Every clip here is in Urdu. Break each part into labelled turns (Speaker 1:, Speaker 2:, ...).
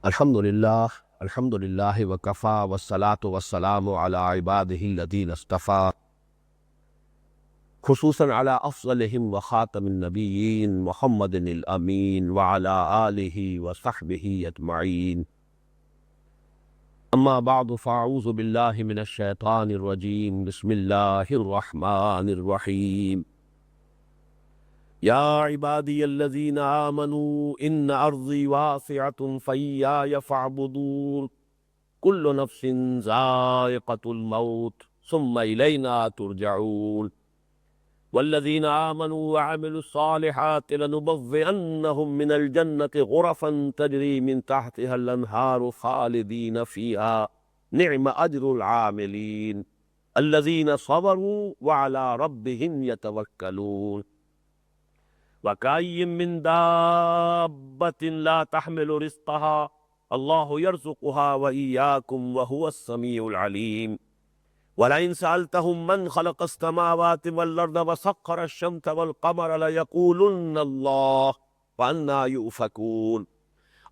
Speaker 1: الحمد للہ وکفا والصلاة والسلام علی عبادہ الذین اصطفیٰ، خصوصاً علی افضلہم وخاتم النبیین محمد الامین وعلی آلہ وصحبہ اجمعین، اما بعد فاعوذ باللہ من الشیطان الرجیم، بسم اللہ الرحمن الرحیم۔ یا عبادی الذین آمنوا ان ارضی واسعۃ فایای فاعبدون، کل نفس ذائقۃ الموت ثم الینا ترجعون، والذین آمنوا وعملوا الصالحات لنبوئنہم من الجنة غرفا تجری من تحتها الانہار خالدین فیہا، نعم اجر العاملین، الذین صبروا وعلی ربہم یتوکلون۔ وَكَأَيٍّ مِّن دَابَّةٍ لَّا تَحْمِلُ رِزْقَهَا اللَّهُ يَرْزُقُهَا وَإِيَّاكُمْ وَهُوَ السَّمِيعُ الْعَلِيمُ۔ وَلَئِن سَأَلْتَهُم مَّنْ خَلَقَ السَّمَاوَاتِ وَالْأَرْضَ وَسَخَّرَ الشَّمْسَ وَالْقَمَرَ لَيَقُولُنَّ اللَّهُ فَأَنَّىٰ يُؤْفَكُونَ۔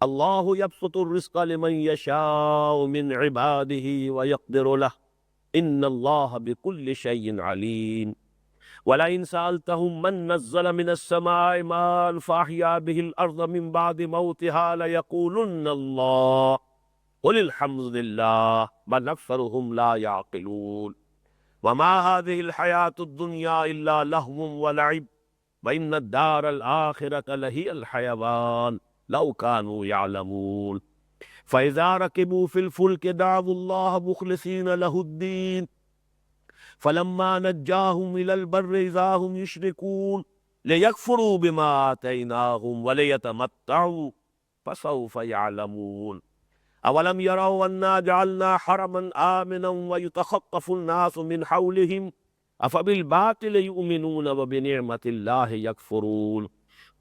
Speaker 1: اللَّهُ يَبْسُطُ الرِّزْقَ لِمَن يَشَاءُ مِنْ عِبَادِهِ وَيَقْدِرُ لَهُ إِنَّ اللَّهَ بِكُلِّ شَيْءٍ عَلِيمٌ۔ وَلَئِن سَأَلْتَهُم مَّن نَّزَّلَ مِنَ السَّمَاءِ مَاءً فَأَحْيَا بِهِ الْأَرْضَ مِن بَعْدِ مَوْتِهَا لَيَقُولُنَّ اللَّهُ قُلِ الْحَمْدُ لِلَّهِ بَلْ أَكْثَرُهُمْ لَا يَعْقِلُونَ۔ وَمَا هَٰذِهِ الْحَيَاةُ الدُّنْيَا إِلَّا لَهْوٌ وَلَعِبٌ وَإِنَّ الدَّارَ الْآخِرَةَ لَهِيَ الْحَيَوَانُ لَوْ كَانُوا يَعْلَمُونَ۔ فَإِذَا رَكِبُوا فِي الْفُلْكِ دَعَوُا اللَّهَ مُخْلِصِينَ لَهُ الدِّينَ فَلَمَّا نَجَّاهُمْ إِلَى الْبَرِّ إِذَا هُمْ يُشْرِكُونَ لِيَكْفُرُوا بِمَا آتَيْنَاهُمْ وَلِيَتَمَتَّعُوا فَسَوْفَ يَعْلَمُونَ۔ أَوَلَمْ يَرَوْا أَنَّا جَعَلْنَا حَرَمًا آمِنًا وَيُتَخَطَّفُ النَّاسُ مِنْ حَوْلِهِمْ أَفَبِالْبَاطِلِ يُؤْمِنُونَ وَبِنِعْمَةِ اللَّهِ يَكْفُرُونَ۔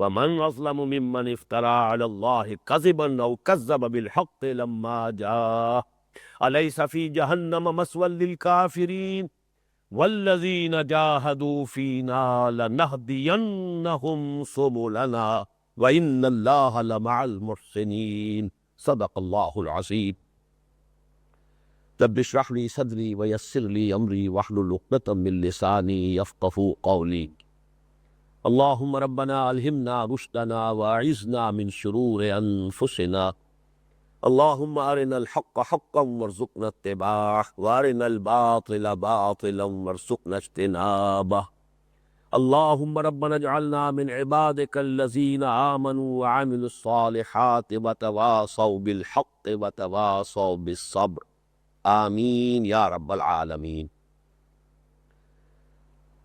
Speaker 1: وَمَنْ أَظْلَمُ مِمَّنِ افْتَرَىٰ عَلَى اللَّهِ كَذِبًا أَوْ كَذَّبَ بِالْحَقِّ لَمَّا جَاءَهُ أَلَيْسَ فِي جَهَنَّمَ مَثْوًى لِّلْكَافِرِينَ وَالَّذِينَ جَاهَدُوا فِينَا لَنَهْدِيَنَّهُمْ سُبُلَنَا وَإِنَّ اللَّهَ لَمَعَ الْمُحْسِنِينَ۔ صدق اللہ العظیم۔ رب اشرح لي صدری ویسر لي امری واحلل عقدۃ من لسانی یفقہوا قولی۔ اللہم ربنا الہمنا رشدنا واعذنا من شرور انفسنا، اللہم ارنا الحق حقا وارزقنا اتباعہ وارنا الباطل باطلا وارزقنا اجتنابہ۔ اللہم ربنا اجعلنا من عبادک الذین آمنوا وعملوا الصالحات وتواصوا بالحق وتواصوا بالصبر، آمین یا رب العالمین۔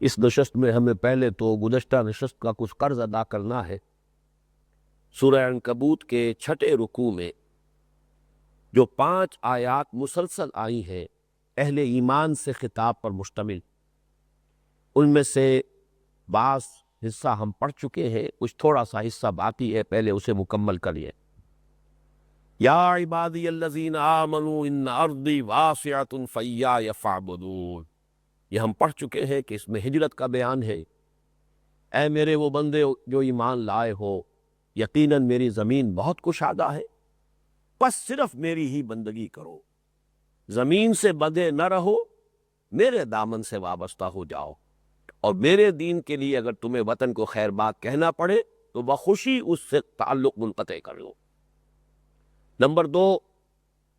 Speaker 1: اس نشست میں ہمیں پہلے تو گزشتہ نشست کا کچھ قرض ادا کرنا ہے۔ سورہ عنکبوت کے 6 رکوع میں جو 5 آیات مسلسل آئی ہیں اہل ایمان سے خطاب پر مشتمل، ان میں سے بعض حصہ ہم پڑھ چکے ہیں، کچھ تھوڑا سا حصہ باقی ہے، پہلے اسے مکمل کریے۔ یا عبادی الذین آمنوا ان ارضی واسعۃ فایای فاعبدون، یہ ہم پڑھ چکے ہیں کہ اس میں ہجرت کا بیان ہے۔ اے میرے وہ بندے جو ایمان لائے ہو، یقیناً میری زمین بہت کشادہ ہے، بس صرف میری ہی بندگی کرو، زمین سے بندھے نہ رہو، میرے دامن سے وابستہ ہو جاؤ، اور میرے دین کے لیے اگر تمہیں وطن کو خیر بات کہنا پڑے تو بخوشی اس سے تعلق منقطع کر لو۔ نمبر 2،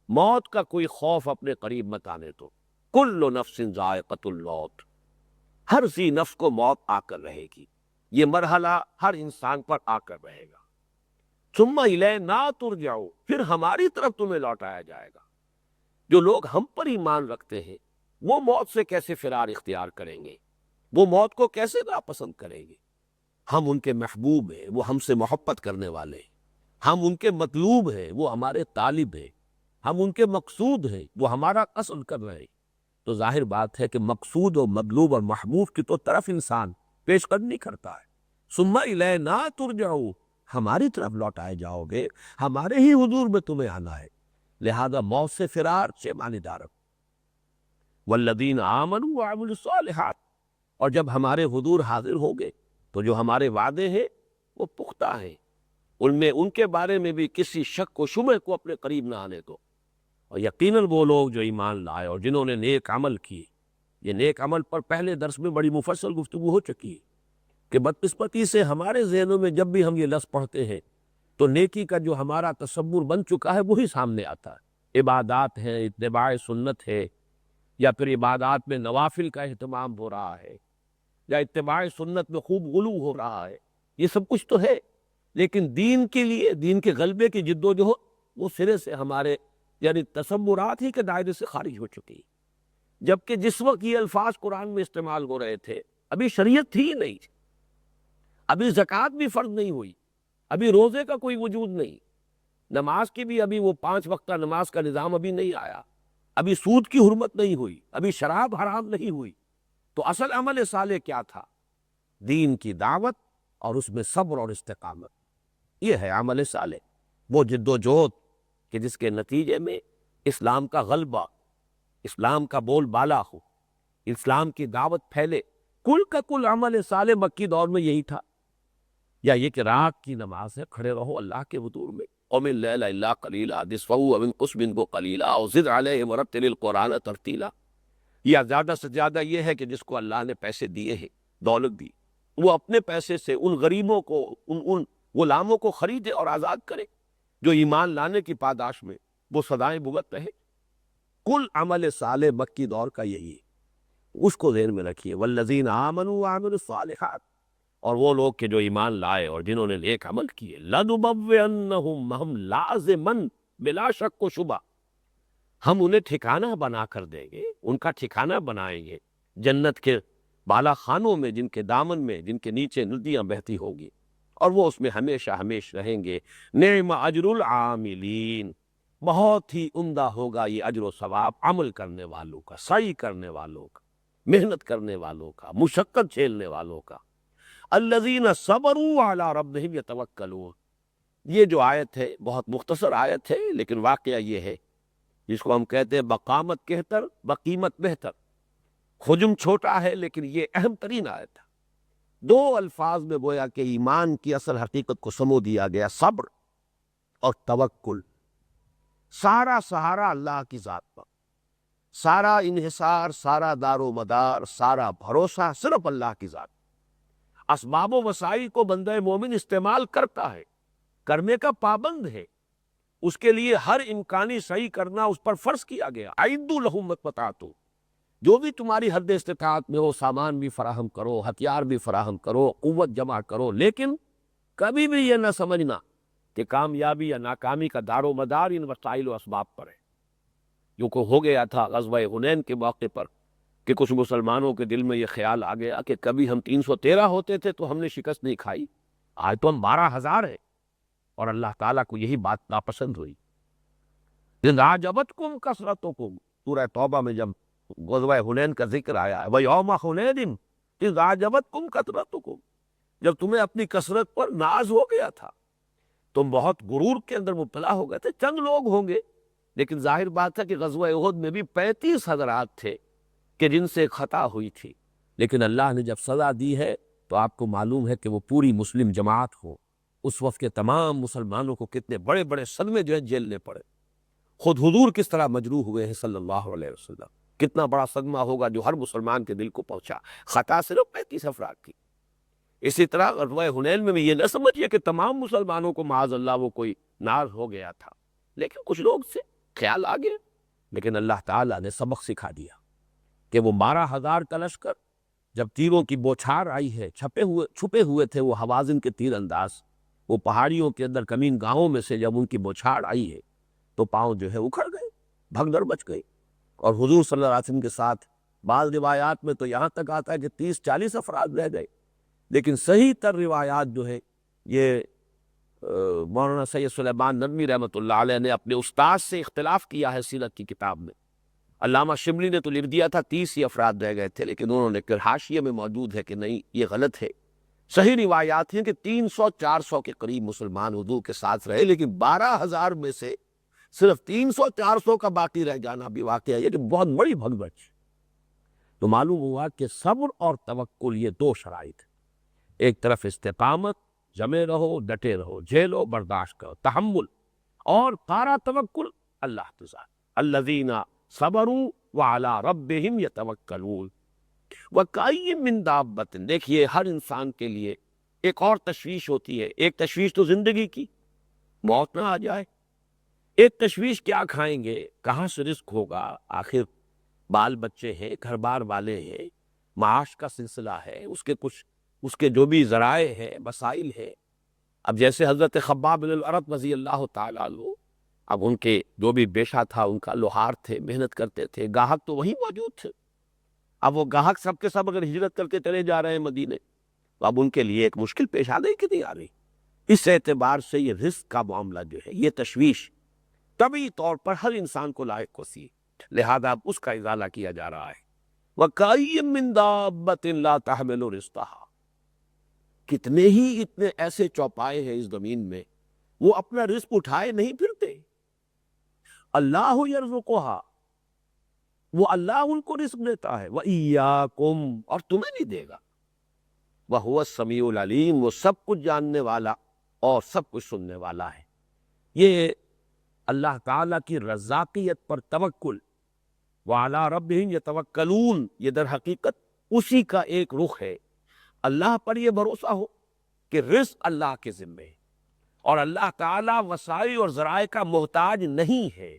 Speaker 1: موت کا کوئی خوف اپنے قریب مت آنے دو۔ کل نفس ذائقۃ الموت، ہر ذی نفس کو موت آ کر رہے گی، یہ مرحلہ ہر انسان پر آ کر رہے گا۔ ثم الینا ترجعون، پھر ہماری طرف تمہیں لوٹایا جائے گا۔ جو لوگ ہم پر ایمان رکھتے ہیں وہ موت سے کیسے فرار اختیار کریں گے، وہ موت کو کیسے ناپسند کریں گے؟ ہم ان کے محبوب ہیں، وہ ہم سے محبت کرنے والے ہیں، ہم ان کے مطلوب ہیں، وہ ہمارے طالب ہیں، ہم ان کے مقصود ہیں، وہ ہمارا قصد کر رہے ہیں۔ تو ظاہر بات ہے کہ مقصود اور مطلوب اور محبوب کی تو طرف انسان پیش قدمی کرتا ہے۔ ثم الینا ترجعون، ہماری طرف لوٹائے جاؤ گے، ہمارے ہی حضور میں تمہیں آنا ہے، لہذا موت سے فرار سے ماندار رکھو۔ والذین آمنوا وعملوا الصالحات، اور جب ہمارے حضور حاضر ہوں گے تو جو ہمارے وعدے ہیں وہ پختہ ہیں، ان میں ان کے بارے میں بھی کسی شک و شبہ کو اپنے قریب نہ آنے دو۔ اور یقیناً وہ لوگ جو ایمان لائے اور جنہوں نے نیک عمل کیے، یہ نیک عمل پر پہلے درس میں بڑی مفصل گفتگو ہو چکی ہے کہ بدقسمتی سے ہمارے ذہنوں میں جب بھی ہم یہ لفظ پڑھتے ہیں تو نیکی کا جو ہمارا تصور بن چکا ہے وہی سامنے آتا ہے۔ عبادات ہیں، اتباع سنت ہے، یا پھر عبادات میں نوافل کا اہتمام ہو رہا ہے، یا اتباع سنت میں خوب غلو ہو رہا ہے، یہ سب کچھ تو ہے، لیکن دین کے لیے، دین کے غلبے کی جد و جہد وہ سرے سے ہمارے یعنی تصورات ہی کے دائرے سے خارج ہو چکی۔ جبکہ جس وقت یہ الفاظ قرآن میں استعمال ہو رہے تھے ابھی شریعت تھی ہی نہیں، ابھی زکوٰۃ بھی فرض نہیں ہوئی، ابھی روزے کا کوئی وجود نہیں، نماز کی بھی ابھی وہ 5 وقتہ نماز کا نظام ابھی نہیں آیا، ابھی سود کی حرمت نہیں ہوئی، ابھی شراب حرام نہیں ہوئی۔ تو اصل عمل صالح کیا تھا؟ دین کی دعوت اور اس میں صبر اور استقامت، یہ ہے عمل صالح، وہ جد و جہد کہ جس کے نتیجے میں اسلام کا غلبہ، اسلام کا بول بالا ہو، اسلام کی دعوت پھیلے۔ کل کا کل عمل صالح مکی دور میں یہی تھا، یا یہ کہ رات کی نماز ہے، کھڑے رہو اللہ کے حضور میں، قم اللیل الا قلیلا نصفہ او انقص منہ قلیلا او زد علیہ ورتل القرآن ترتیلا، یا زیادہ سے زیادہ یہ ہے کہ جس کو اللہ نے پیسے دیے ہیں، دولت دی، وہ اپنے پیسے سے ان غریبوں کو، ان غلاموں کو خریدے اور آزاد کرے جو ایمان لانے کی پاداش میں وہ سدائیں بھگت رہے۔ کل عمل صالح مکی دور کا یہی ہے، اس کو ذہن میں رکھیے۔ والذین آمنوا وعملوا الصالحات، اور وہ لوگ کہ جو ایمان لائے اور جنہوں نے نیک عمل کیے، لنبوئنہم، ہم لازماً بلا شک و شبہ ہم انہیں ٹھکانہ بنا کر دیں گے، ان کا ٹھکانہ بنائیں گے جنت کے بالا خانوں میں، جن کے دامن میں، جن کے نیچے ندیاں بہتی ہوگی، اور وہ اس میں ہمیشہ ہمیشہ رہیں گے۔ نعم اجر العاملین، بہت ہی عمدہ ہوگا یہ اجر و ثواب عمل کرنے والوں کا، سعی کرنے والوں کا، محنت کرنے والوں کا، مشقت جھیلنے والوں کا۔ الذین صبروا علی ربہم یتوکلون، یہ جو آیت ہے بہت مختصر آیت ہے، لیکن واقعہ یہ ہے جس کو ہم کہتے ہیں بقامت کہتر بقیمت بہتر، حجم چھوٹا ہے لیکن یہ اہم ترین آیت ہے۔ 2 الفاظ میں گویا کہ ایمان کی اصل حقیقت کو سمو دیا گیا، صبر اور توکل۔ سارا سہارا اللہ کی ذات پر، سارا انحصار، سارا دار و مدار، سارا بھروسہ صرف اللہ کی ذات۔ اسباب و وسائل کو بندہ مومن استعمال کرتا ہے، کرنے کا پابند ہے، اس کے لیے ہر امکانی صحیح کرنا اس پر فرض کیا گیا۔ اعدوا لہم ما استطعتم، جو بھی تمہاری حد استطاعت میں ہو سامان بھی فراہم کرو، ہتھیار بھی فراہم کرو، قوت جمع کرو، لیکن کبھی بھی یہ نہ سمجھنا کہ کامیابی یا ناکامی کا دار و مدار ان وسائل و اسباب پر ہے۔ جو کو ہو گیا تھا غزوہ حنین کے موقع پر کہ کچھ مسلمانوں کے دل میں یہ خیال آ گیا کہ کبھی ہم 313 ہوتے تھے تو ہم نے شکست نہیں کھائی، آج تو ہم 12,000 ہیں، اور اللہ تعالیٰ کو یہی بات ناپسند ہوئی۔ اِذْ أَعْجَبَتْكُمْ كَثْرَتُكُمْ، سورہ توبہ میں جب غزوہ حنین کا ذکر آیا ہے، وَيَوْمَ حُنَيْنٍ إِذْ أَعْجَبَتْكُمْ كَثْرَتُكُمْ، جب تمہیں اپنی کثرت پر ناز ہو گیا تھا، تم بہت غرور کے اندر مبتلا ہو گئے تھے، چند لوگ ہوں گے، لیکن ظاہر بات ہے کہ غزوہ احد میں بھی 35 حضرات تھے کہ جن سے خطا ہوئی تھی، لیکن اللہ نے جب سزا دی ہے تو آپ کو معلوم ہے کہ وہ پوری مسلم جماعت ہو، اس وقت کے تمام مسلمانوں کو کتنے بڑے بڑے صدمے جو ہیں جھیلنے پڑے۔ خود حضور کس طرح مجروح ہوئے ہیں صلی اللہ علیہ وسلم، کتنا بڑا صدمہ ہوگا جو ہر مسلمان کے دل کو پہنچا، خطا صرف 35 افراد کی۔ اسی طرح غزوہ حنین میں بھی یہ نہ سمجھیے کہ تمام مسلمانوں کو معاذ اللہ وہ کوئی ناز ہو گیا تھا، لیکن کچھ لوگ سے خیال آ گیا، لیکن اللہ تعالیٰ نے سبق سکھا دیا کہ وہ 12,000 کا لشکر جب تیروں کی بوچھار آئی ہے، چھپے ہوئے تھے وہ حوازن کے تیر انداز، وہ پہاڑیوں کے اندر کمین گاہوں میں سے جب ان کی بوچھار آئی ہے تو پاؤں جو ہے اکھڑ گئے، بھگدڑ بچ گئی، اور حضور صلی اللہ علیہ وسلم کے ساتھ بعض روایات میں تو یہاں تک آتا ہے کہ 30-40 افراد رہ گئے، لیکن صحیح تر روایات جو ہے یہ مولانا سید سلیمان ندوی رحمۃ اللہ علیہ نے اپنے استاد سے اختلاف کیا ہے سیرت کی کتاب میں۔ علامہ شبلی نے تو لکھ دیا تھا 30 ہی افراد رہ گئے تھے، لیکن انہوں نے کہ حاشیے میں موجود ہے کہ نہیں، یہ غلط ہے۔ صحیح روایات ہیں کہ 300-400 کے قریب مسلمان حضور کے ساتھ رہے، لیکن 12,000 میں سے صرف 300-400 کا باقی رہ جانا بھی واقعہ یہ کہ بہت بڑی بھگدڑ۔ تو معلوم ہوا کہ صبر اور توکل یہ 2 شرائط، ایک طرف استقامت، جمے رہو، ڈٹے رہو، جھیلو، برداشت کرو، تحمل اور قارا توکل اللہ تزا الذین صبروا وعلی ربہم یتوکلون وکأی من دابۃ۔ دیکھیے ہر انسان کے لیے ایک اور تشویش ہوتی ہے، ایک تشویش تو زندگی کی، موت نہ آ جائے، ایک تشویش کیا کھائیں گے، کہاں سے رزق ہوگا، آخر بال بچے ہیں، گھر بار والے ہیں، معاش کا سلسلہ ہے، اس کے جو بھی ذرائع ہے، وسائل ہے۔ اب جیسے حضرت خباب بن الارت رضی اللہ تعالیٰ عنہ، اب ان کے جو بھی بیشا تھا ان کا لوہار تھے، محنت کرتے تھے، گاہک تو وہی موجود تھے، اب وہ گاہک سب کے سب اگر ہجرت کر کے چلے جا رہے ہیں مدینے، تو اب ان کے لیے ایک مشکل پیش آ گئی کہ نہیں آ رہی۔ اس اعتبار سے یہ رزق کا معاملہ جو ہے، یہ تشویش طبعی طور پر ہر انسان کو لاحق ہوتی ہے، لہذا اب اس کا ازالہ کیا جا رہا ہے۔ وَكَأَيٍّ مِّن دَابَّةٍ لَا تَحْمِلُ رِزْقَهَا، کتنے ہی اتنے ایسے چوپائے ہیں اس زمین میں، وہ اپنا رزق اٹھائے نہیں پھرتے۔ اللہ یرزقها، وہ اللہ ان کو رزق دیتا ہے، وَإِيَّاكُمْ، اور تمہیں نہیں دے گا، وَهُوَ السَّمِيعُ الْعَلِيمُ، وہ سب کچھ جاننے والا اور سب کچھ سننے والا ہے۔ یہ اللہ تعالیٰ کی رزاقیت پر توکل، وَعَلَىٰ رَبِّهِمْ يَتَوَكَّلُونَ، یہ در حقیقت اسی کا ایک رخ ہے۔ اللہ پر یہ بھروسہ ہو کہ رزق اللہ کے ذمے ہے، اور اللہ تعالیٰ وسائل اور ذرائع کا محتاج نہیں ہے،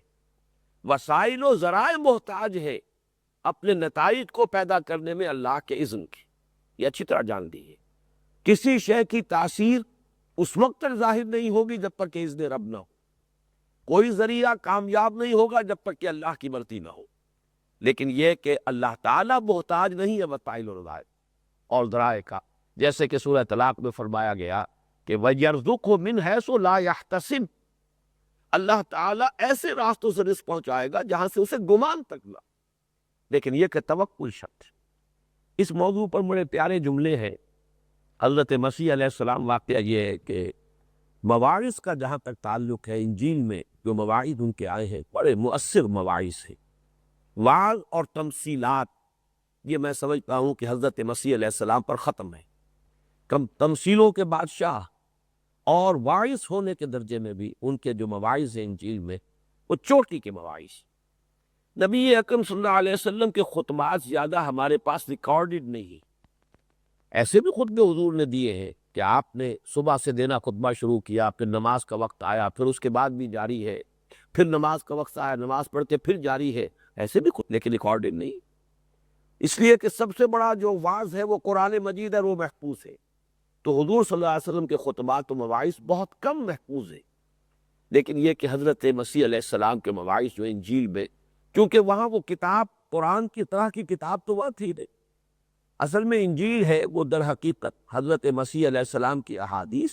Speaker 1: وسائل و ذرائع محتاج ہے، اپنے نتائج کو پیدا کرنے میں اللہ کے اذن کی، یہ اچھی طرح جان لیجیے۔ کسی شے کی تاثیر اس وقت تک ظاہر نہیں ہوگی جب تک کہ اذن رب نہ ہو، کوئی ذریعہ کامیاب نہیں ہوگا جب تک کہ اللہ کی مرضی نہ ہو، لیکن یہ کہ اللہ تعالیٰ محتاج نہیں ہے وسائل اور ذرائع کا، جیسے کہ سورہ طلاق میں فرمایا گیا کہ وَيَرْزُقْهُ مِنْ حَيْثُ لَا يَحْتَسِبُ، اللہ تعالیٰ ایسے راستوں سے رزق پہنچائے گا جہاں سے اسے گمان تک نہ، لیکن یہ کہ توکل شرط ہے۔ اس موضوع پر بڑے پیارے جملے ہیں حضرت مسیح علیہ السلام۔ واقعہ یہ ہے کہ مواعظ کا جہاں تک تعلق ہے، انجیل میں جو مواعظ ان کے آئے ہیں بڑے مؤثر مواعظ ہیں، وعظ اور تمثیلات، یہ میں سمجھتا ہوں کہ حضرت مسیح علیہ السلام پر ختم ہے۔ کم تمثیلوں کے بادشاہ اور واعظ ہونے کے درجے میں بھی ان کے جو مواعظ ہیں انجیل میں، وہ چوٹی کے مواعظ۔ نبی اکرم صلی اللہ علیہ وسلم کے خطبات زیادہ ہمارے پاس ریکارڈڈ نہیں، ایسے بھی خطبے حضور نے دیے ہیں کہ آپ نے صبح سے دینا خطبہ شروع کیا، پھر نماز کا وقت آیا، پھر اس کے بعد بھی جاری ہے، پھر نماز کا وقت آیا، نماز پڑھتے پھر جاری ہے، ایسے بھی لیکن ریکارڈڈ نہیں، اس لیے کہ سب سے بڑا جو واعظ ہے وہ قرآن مجید ہے، وہ محفوظ ہے۔ تو حضور صلی اللہ علیہ وسلم کے خطبات و مواعظ بہت کم محفوظ ہیں، لیکن یہ کہ حضرت مسیح علیہ السلام کے مواعظ جو انجیل میں، کیونکہ وہاں وہ کتاب قرآن کی طرح کی کتاب تو وہاں تھی نہیں، اصل میں انجیل ہے وہ در حقیقت حضرت مسیح علیہ السلام کی احادیث،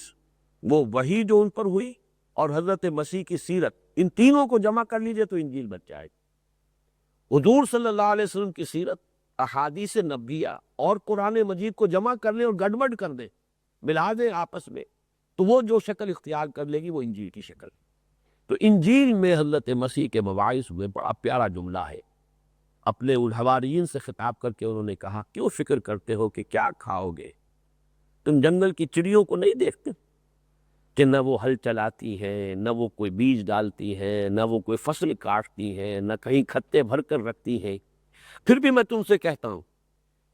Speaker 1: وہ وحی جو ان پر ہوئی، اور حضرت مسیح کی سیرت، ان تینوں کو جمع کر لیجئے تو انجیل بن جائے گی۔ حضور صلی اللہ علیہ وسلم کی سیرت، احادیث نبویہ اور قرآن مجید کو جمع کر لیں اور گڑبڑ کر دیں، ملا دیں آپس میں، تو وہ جو شکل اختیار کر لے گی وہ انجیل کی شکل۔ تو انجیل میں حضرت مسیح کے مواعظ میں بڑا پیارا جملہ ہے، اپنے ان حواریین سے خطاب کر کے انہوں نے کہا، کیوں فکر کرتے ہو کہ کیا کھاؤ گے؟ تم جنگل کی چڑیوں کو نہیں دیکھتے کہ نہ وہ ہل چلاتی ہیں، نہ وہ کوئی بیج ڈالتی ہیں، نہ وہ کوئی فصل کاٹتی ہیں، نہ کہیں کھتے بھر کر رکھتی ہیں، پھر بھی میں تم سے کہتا ہوں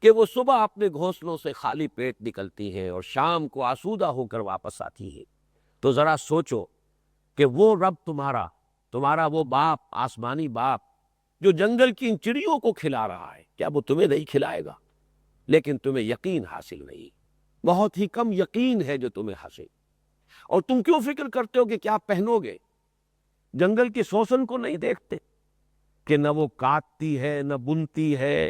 Speaker 1: کہ وہ صبح اپنے گھونسلوں سے خالی پیٹ نکلتی ہیں اور شام کو آسودہ ہو کر واپس آتی ہیں۔ تو ذرا سوچو کہ وہ رب تمہارا وہ باپ، آسمانی باپ، جو جنگل کی ان چڑیوں کو کھلا رہا ہے، کیا وہ تمہیں نہیں کھلائے گا؟ لیکن تمہیں یقین حاصل نہیں، بہت ہی کم یقین ہے جو تمہیں حاصل، اور تم کیوں فکر کرتے ہو کہ کیا پہنو گے؟ جنگل کی سوسن کو نہیں دیکھتے کہ نہ وہ کاٹتی ہے، نہ بنتی ہے،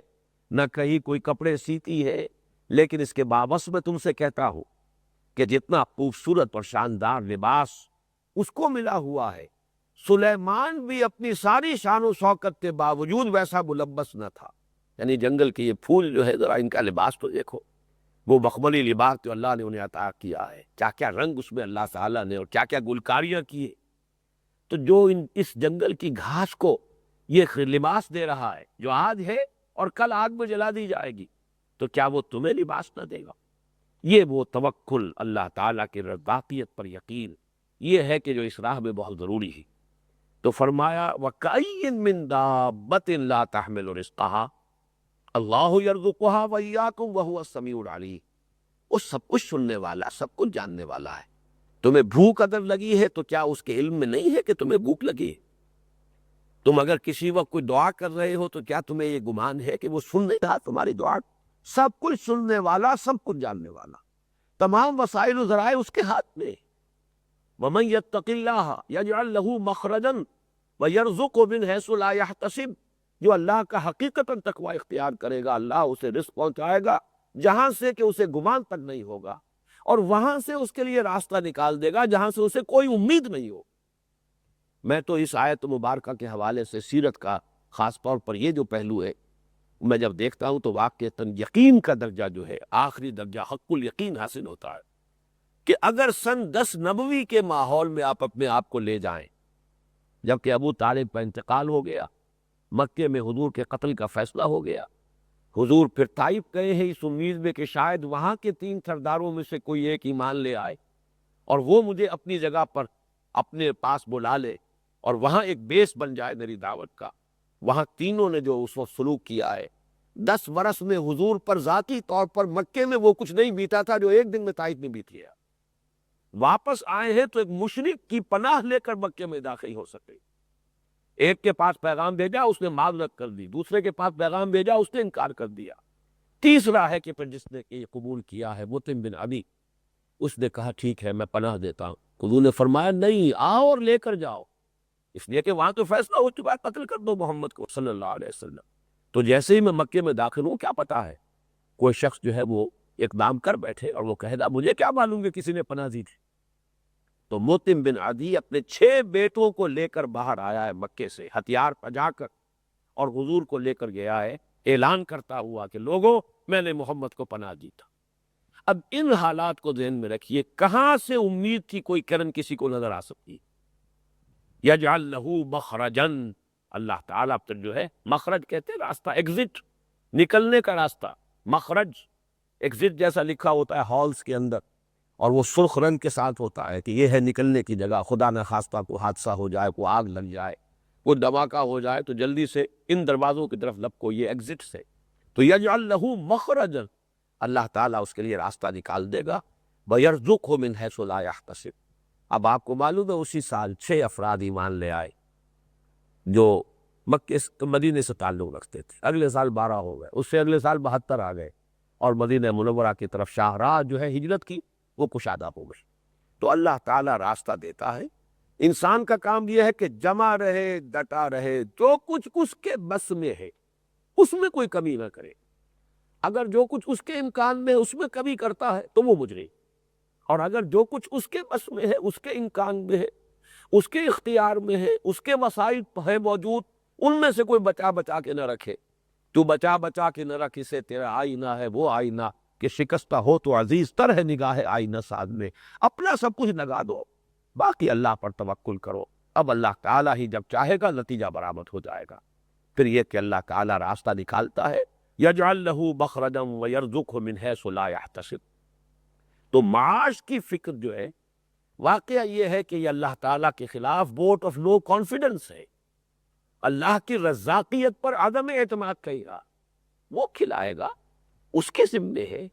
Speaker 1: نہ کہیں کوئی کپڑے سیتی ہے، لیکن اس کے باوجود میں تم سے کہتا ہوں کہ جتنا خوبصورت اور شاندار لباس اس کو ملا ہوا ہے، سلیمان بھی اپنی ساری شان و شوکت کے باوجود ویسا ملبس نہ تھا۔ یعنی جنگل کے یہ پھول جو ہے، ذرا ان کا لباس تو دیکھو، وہ مخملی لباس جو اللہ نے انہیں عطا کیا ہے، کیا کیا رنگ اس میں اللہ تعالیٰ نے، اور کیا کیا گلکاریاں کی ہے۔ تو جو اس جنگل کی گھاس کو یہ لباس دے رہا ہے، جو آج ہے اور کل آگ میں جلا دی جائے گی، تو کیا وہ تمہیں لباس نہ دے گا؟ یہ وہ توکل، اللہ تعالیٰ کی رضاقیت پر یقین، یہ ہے کہ جو اس راہ میں بہت ضروری ہے۔ تو فرمایا وَكَأَيٍّ مِّن دَابَّةٍ لَا تَحْمِلُ رِزْقَهَا اللَّهُ يَرْزُقُهَا وَإِيَّاكُمْ وَهُوَ السَّمِيعُ الْعَلِيمُ۔ وہ سب کچھ سننے والا، سب کچھ جاننے والا ہے۔ تمہیں بھوک اگر لگی ہے تو کیا اس کے علم میں نہیں ہے کہ تمہیں بھوک لگی ہے؟ تم اگر کسی وقت کوئی دعا کر رہے ہو تو کیا تمہیں یہ گمان ہے کہ وہ سن نہیں رہا تمہاری دعا؟ سب کچھ سننے والا، سب کچھ جاننے والا، تمام وسائل و ذرائع اس کے ہاتھ میں۔ وَمَن يَتَّقِ اللَّهَ يَجْعَل لَّهُ مَخْرَجًا وَيَرْزُقْهُ مِنْ حَيْثُ لَا يَحْتَسِبُ۔ جو اللہ کا حقیقتاً تقوی اختیار کرے گا، اللہ اسے رزق پہنچائے گا جہاں سے کہ اسے گمان تک نہیں ہوگا، اور وہاں سے اس کے لیے راستہ نکال دے گا جہاں سے اسے کوئی امید نہیں ہو۔ میں تو اس آیت مبارکہ کے حوالے سے سیرت کا خاص طور پر یہ جو پہلو ہے، میں جب دیکھتا ہوں تو واقعتاً یقین کا درجہ جو ہے، آخری درجہ حق الیقین حاصل ہوتا ہے کہ اگر سن 10 نبوی کے ماحول میں آپ اپنے آپ کو لے جائیں، جبکہ ابو طالب کا انتقال ہو گیا، مکے میں حضور کے قتل کا فیصلہ ہو گیا، حضور پھر طائف گئے ہیں اس امید میں کہ شاید وہاں کے 3 سرداروں میں سے کوئی ایک ایمان لے آئے اور وہ مجھے اپنی جگہ پر اپنے پاس بلا لے اور وہاں ایک بیس بن جائے میری دعوت کا۔ وہاں تینوں نے جو اس وقت سلوک کیا ہے، 10 برس میں حضور پر ذاتی طور پر مکے میں وہ کچھ نہیں بیتا تھا جو ایک دن میں طائف میں بیت گیا۔ واپس آئے ہیں تو ایک مشرک کی پناہ لے کر مکے میں داخل ہو سکے۔ ایک کے پاس پیغام بھیجا، اس نے معذرت کر دی، دوسرے کے پاس پیغام بھیجا، اس نے انکار کر دیا، تیسرا ہے کہ پھر جس نے یہ قبول کیا ہے مطعم بن عدی، اس نے کہا ٹھیک ہے میں پناہ دیتا ہوں۔ حضور نے فرمایا نہیں، آؤ اور لے کر جاؤ، اس لیے کہ وہاں تو فیصلہ ہو چکا ہے، قتل کر دو محمد کو صلی اللہ علیہ وسلم۔ تو جیسے ہی میں مکے میں داخل ہوں، کیا پتا ہے کوئی شخص جو ہے وہ اقدام کر بیٹھے اور وہ کہے گا مجھے کیا معلوم کہ کسی نے پناہ دی تھی۔ تو مطعم بن عدی اپنے 6 بیٹوں کو لے کر باہر آیا ہے مکے سے، ہتھیار پجا کر، اور حضور کو لے کر گیا ہے، اعلان کرتا ہوا کہ لوگوں میں نے محمد کو پناہ دی تھا۔ اب ان حالات کو ذہن میں رکھیے، کہاں سے امید تھی کوئی کرن کسی کو نظر آ سکتی؟ یجعل لہ مخرجن، اللہ تعالیٰ اب تک جو ہے مخرج کہتے ہیں راستہ، ایگزٹ، نکلنے کا راستہ، مخرج ایگزٹ جیسا لکھا ہوتا ہے ہالز کے اندر، اور وہ سرخ رنگ کے ساتھ ہوتا ہے کہ یہ ہے نکلنے کی جگہ، خدا نہ خواستہ کوئی حادثہ ہو جائے، کوئی آگ لگ جائے، کوئی دھماکہ ہو جائے تو جلدی سے ان دروازوں کی طرف لپکو، یہ ایگزٹ سے۔ تو یجعل لہ مخرجا، اللہ تعالیٰ اس کے لیے راستہ نکال دے گا، وَيَرْزُقْهُ مِنْ حَيْثُ لَا يَحْتَسِبُ۔ اب آپ کو معلوم ہے اسی سال 6 افراد ایمان لے آئے جو مکے مدینے سے تعلق رکھتے تھے، اگلے سال 12 ہو گئے، اس سے اگلے سال 72 آ گئے، اور مدینہ منورہ کی طرف شاہراہ جو ہے ہجرت کی وہ کشادہ ہو گئی۔ تو اللہ تعالیٰ راستہ دیتا ہے، انسان کا کام یہ ہے کہ جمع رہے، ڈٹا رہے، جو کچھ اس کے بس میں ہے اس میں کوئی کمی نہ کرے۔ اگر جو کچھ اس کے امکان میں ہے اس میں کمی کرتا ہے تو وہ مجرم، اور اگر جو کچھ اس کے بس میں ہے، اس کے امکان میں ہے، اس کے اختیار میں ہے، اس کے وسائل ہے موجود، ان میں سے کوئی بچا بچا کے نہ رکھے۔ تو بچا بچا کے نہ رکھ، اسے تیرا آئینہ ہے وہ آئینہ کہ شکستہ ہو تو عزیز تر ہے نگاہ آئینہ ساز میں، اپنا سب کچھ لگا دو، باقی اللہ پر توکل کرو۔ اب اللہ تعالیٰ ہی جب چاہے گا نتیجہ برآمد ہو جائے گا۔ پھر یہ کہ اللہ تعالیٰ راستہ نکالتا ہے، یجعل لہ مخرجا ویرزقہ من حیث لا یحتسب۔ تو معاش کی فکر جو ہے، واقعہ یہ ہے کہ یہ اللہ تعالیٰ کے خلاف ووٹ آف نو کانفیڈنس ہے، اللہ کی رزاقیت پر عدم اعتماد کہے گا، وہ کھلائے گا، اس کے ذمے ہے۔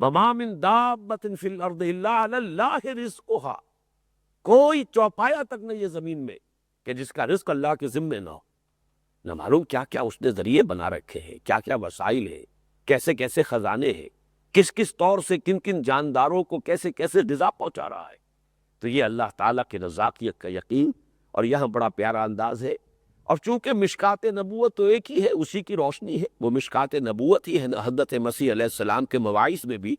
Speaker 1: وَمَا مِن دَابَّةٍ فِي الْأَرْضِ إِلَّا عَلَى اللَّهِ رِزْقُهَا۔ کوئی چوپایا تک نہیں ہے زمین میں کہ جس کا رزق اللہ کے ذمے نہ ہو۔ نہ معلوم کیا کیا اس نے ذریعے بنا رکھے ہیں، کیا کیا وسائل ہیں، کیسے کیسے خزانے ہیں، کس کس طور سے کن کن جانداروں کو کیسے کیسے غذا پہنچا رہا ہے۔ تو یہ اللہ تعالیٰ کی رزاقیت کا یقین، اور یہاں بڑا پیارا انداز ہے۔ اور چونکہ مشکات نبوت تو ایک ہی ہے، اسی کی روشنی ہے، وہ مشکات نبوت ہی ہے۔ حضرت مسیح علیہ السلام کے مواعظ میں بھی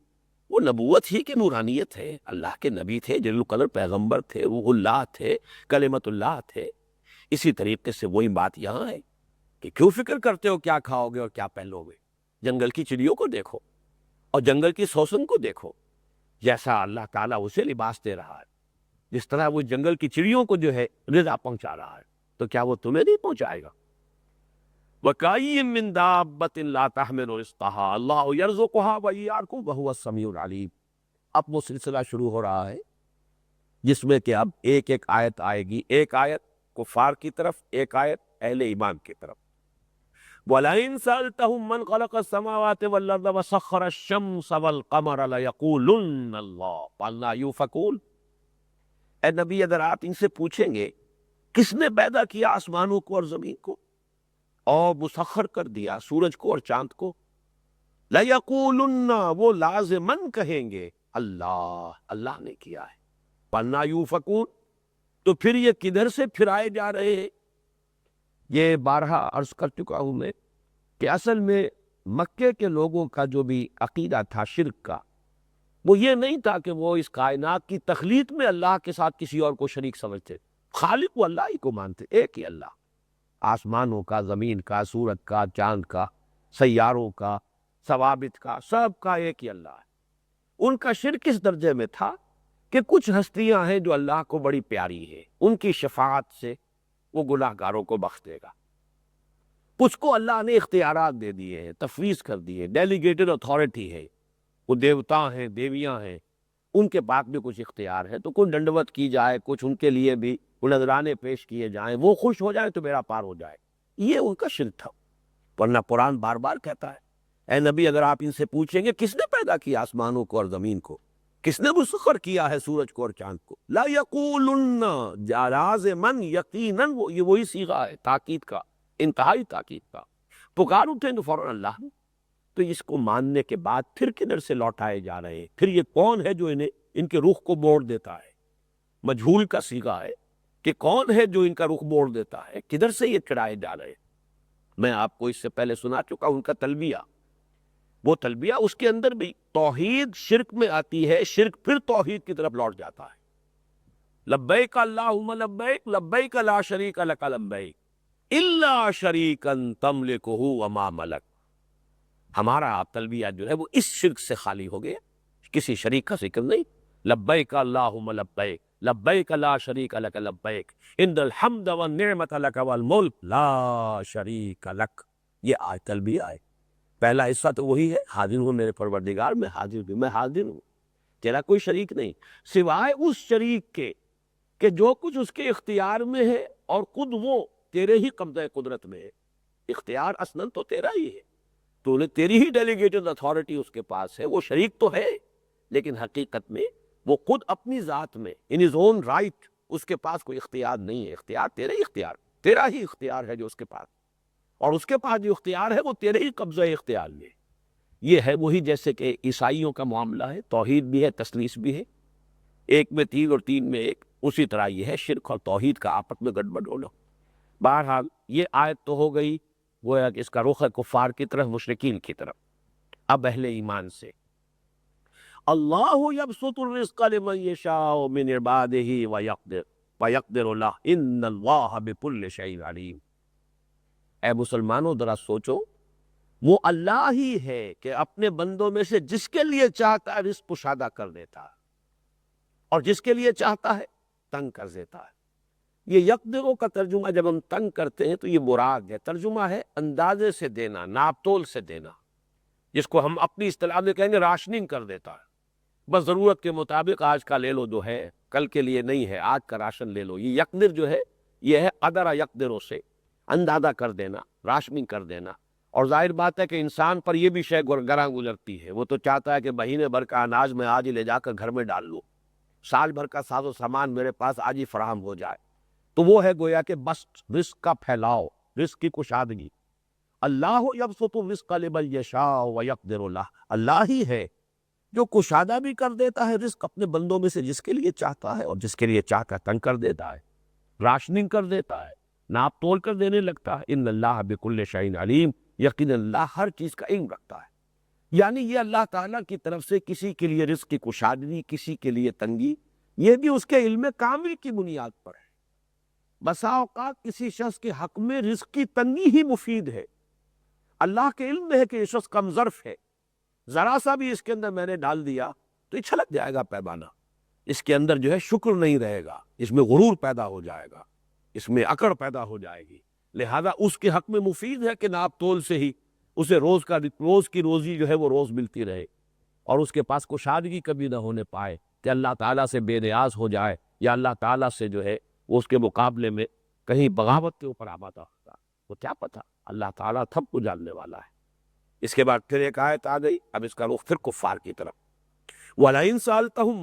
Speaker 1: وہ نبوت ہی کی نورانیت ہے، اللہ کے نبی تھے، جلیل القدر پیغمبر تھے، روح اللہ تھے، کلمت اللہ تھے۔ اسی طریقے سے وہی بات یہاں ہے کہ کیوں فکر کرتے ہو کیا کھاؤ گے اور کیا پہنو گے؟ جنگل کی چڑیوں کو دیکھو اور جنگل کی سوسن کو دیکھو، جیسا اللہ تعالیٰ اسے لباس دے رہا ہے، جس طرح وہ جنگل کی چڑیوں کو جو ہے غذا پہنچا رہا ہے، تو کیا وہ تمہیں نہیں پہنچائے گا؟ وَكَأَيٍّ مِّن دَابَّةٍ لَا تَحْمِلُ رِزْقَهَا اللَّهُ يَرْزُقُهَا وَإِيَّاكُمْ وَهُوَ السَّمِيعُ الْعَلِيمُ۔ اب وہ سلسلہ شروع ہو رہا ہے جس میں کہ اب ایک ایک آیت آئے گی، ایک آیت کفار کی طرف، ایک آیت اہل ایمان کی طرف۔ وَلَئِن سَأَلْتَهُم مَّنْ خَلَقَ السَّمَاوَاتِ وَالْأَرْضَ وَسَخَّرَ الشَّمْسَ وَالْقَمَرَ لَيَقُولُنَّ اللَّهُ فَأَنَّىٰ يُؤْفَكُونَ۔ اے نبی اگر آپ ان سے پوچھیں گے کس نے پیدا کیا آسمانوں کو اور زمین کو اور مسخر کر دیا سورج کو اور چاند کو، لَيَقُولُنَّ وہ لازماً کہیں گے اللہ، اللہ نے کیا ہے۔ فَأَنَّىٰ يُؤْفَكُونَ تو پھر یہ کدھر سے پھرائے جا رہے ہیں؟ یہ بارہا عرض کر چکا ہوں میں کہ اصل میں مکے کے لوگوں کا جو بھی عقیدہ تھا شرک کا، وہ یہ نہیں تھا کہ وہ اس کائنات کی تخلیق میں اللہ کے ساتھ کسی اور کو شریک سمجھتے، خالق وہ اللہ ہی کو مانتے، ایک ہی اللہ، آسمانوں کا، زمین کا، سورج کا، چاند کا، سیاروں کا، ثوابت کا، سب کا ایک ہی اللہ ہے۔ ان کا شرک اس درجے میں تھا کہ کچھ ہستیاں ہیں جو اللہ کو بڑی پیاری ہے، ان کی شفاعت سے وہ گناہ گاروں کو بخش دے گا۔ کچھ کو اللہ نے اختیارات دے دیے ہیں، تفویض کر دیے، ڈیلیگیٹڈ اتھارٹی ہے، وہ دیوتا ہیں، دیویاں ہیں، ان کے پاس بھی کچھ اختیار ہے، تو کچھ ڈنڈوت کی جائے، کچھ ان کے لیے بھی نذرانے پیش کیے جائیں، وہ خوش ہو جائیں تو میرا پار ہو جائے۔ یہ ان کا شرک تھا، ورنہ قرآن بار بار کہتا ہے اے نبی اگر آپ ان سے پوچھیں گے کس نے پیدا کیا آسمانوں کو اور زمین کو، کس نے مسخر کیا ہے سورج کو اور چاند کو، لا یقولن لازماً یقیناً، یہ وہی صیغہ ہے تاکید کا، انتہائی تاکید کا، پکار اٹھیں تو فوراً اللہ۔ تو اس کو ماننے کے بعد پھر کدھر سے لوٹائے جا رہے ہیں؟ پھر یہ کون ہے جو انہیں ان کے رخ کو موڑ دیتا ہے؟ مجہول کا صیغہ ہے کہ کون ہے جو ان کا رخ موڑ دیتا ہے، کدھر سے یہ چڑھائے جا رہے ہیں؟ میں آپ کو اس سے پہلے سنا چکا ان کا تلبیہ، وہ تلبیہ اس کے اندر بھی توحید شرک میں آتی ہے، شرک پھر توحید کی طرف لوٹ جاتا ہے۔ لبیک اللہم لبیک لبیک لا شریک لک لبیک الا شریکا تملکہ وما ملک۔ ہمارا آپ تلبیہ جو ہے وہ اس شرک سے خالی ہو گیا، کسی شریک کا ذکر نہیں۔ لبیک اللہم لبیک لبیک لا شریک لک لبیک ان الحمد والنعمت لک والملک لا شریک لک۔ یہ آج تلبیہ ہے، پہلا حصہ تو وہی ہے، حاضر ہوں میرے پروردگار، میں حاضر ہوں، میں حاضر ہوں، تیرا کوئی شریک نہیں سوائے اس شریک کے کہ جو کچھ اس کے اختیار میں ہے اور خود وہ تیرے ہی قبضہ قدرت میں ہے۔ اختیار اصلاً تو تیرا ہی ہے، تو نے تیری ہی ڈیلیگیٹڈ اتھارٹی اس کے پاس ہے، وہ شریک تو ہے لیکن حقیقت میں وہ خود اپنی ذات میں ان ہز اون رائٹ اس کے پاس کوئی اختیار نہیں ہے۔ اختیار تیرے ہی اختیار، تیرا ہی اختیار ہے جو اس کے پاس، اور اس کے پاس جو اختیار ہے وہ تیرے ہی قبضہ اختیار میں۔ یہ ہے وہی جیسے کہ عیسائیوں کا معاملہ ہے، توحید بھی ہے، تثلیث بھی ہے، ایک میں تین اور تین میں ایک، اسی طرح یہ ہے شرک اور توحید کا آپس میں گڑبڑ ہونا۔ بہرحال یہ آیت تو ہو گئی گویا کہ اس کا رخ ہے کفار کی طرف، مشرکین کی طرف۔ اب اہل ایمان سے اللہ یبسط الرزق لمن یشاء من عبادہ ویقدر لہ ان اللہ بکل شیء علیم۔ اے مسلمانوں ذرا سوچو، وہ اللہ ہی ہے کہ اپنے بندوں میں سے جس کے لیے چاہتا ہے رزق کشادہ کر دیتا ہے اور جس کے لیے چاہتا ہے تنگ کر دیتا ہے۔ یہ یقدروں کا ترجمہ جب ہم تنگ کرتے ہیں تو یہ مراد ہے، ترجمہ ہے اندازے سے دینا، ناپ تول سے دینا، جس کو ہم اپنی اصطلاح میں کہیں گے راشننگ کر دیتا ہے۔ بس ضرورت کے مطابق آج کا لے لو جو ہے، کل کے لیے نہیں ہے، آج کا راشن لے لو۔ یہ یقدر جو ہے یہ ہے قدر یقدروں سے اندازہ کر دینا، راشننگ کر دینا۔ اور ظاہر بات ہے کہ انسان پر یہ بھی شے گراں گزرتی ہے، وہ تو چاہتا ہے کہ مہینے بھر کا اناج میں آج ہی لے جا کر گھر میں ڈال لوں، سال بھر کا ساز و سامان میرے پاس آج ہی فراہم ہو جائے۔ تو وہ ہے گویا کہ بس رزق کا پھیلاؤ، رزق کی کشادگی۔ اللہ یبسط الرزق لمن یشاء ویقدر لہ، اللہ ہی ہے جو کشادہ بھی کر دیتا ہے رزق اپنے بندوں میں سے جس کے لیے چاہتا ہے، اور جس کے لیے چاہتا ہے تنگ کر دیتا ہے، راشننگ کر دیتا ہے، ناپ تول کر دینے لگتا ہے۔ ان اللہ بکل شیء علیم، یقین اللہ ہر چیز کا علم رکھتا ہے۔ یعنی یہ اللہ تعالیٰ کی طرف سے کسی کے لیے رزق کی کشادگی، کسی کے لیے تنگی، یہ بھی اس کے علم کامل کی بنیاد پر ہے۔ بسا اوقات کسی شخص کے حق میں رزق کی تنگی ہی مفید ہے، اللہ کے علم میں ہے کہ یہ شخص کم ظرف ہے، ذرا سا بھی اس کے اندر میں نے ڈال دیا تو یہ چھلک جائے گا پیمانہ، اس کے اندر جو ہے شکر نہیں رہے گا، اس میں غرور پیدا ہو جائے گا، اس میں اکڑ پیدا ہو جائے گی، لہذا اس کے حق میں مفید ہے کہ ناپ تول سے ہی اسے روز کی روزی جو ہے وہ روز ملتی رہے، اور اس کے پاس کشادگی کبھی نہ ہونے پائے کہ اللہ تعالیٰ سے بے نیاز ہو جائے، یا اللہ تعالیٰ سے جو ہے وہ اس کے مقابلے میں کہیں بغاوت کے اوپر آمادہ ہوتا۔ وہ کیا پتہ، اللہ تعالیٰ سب کو جاننے والا ہے۔ اس کے بعد پھر ایک آیت آ گئی، اب اس کا رخ پھر کفار کی طرف۔ وَلَئِن سَأَلْتَهُم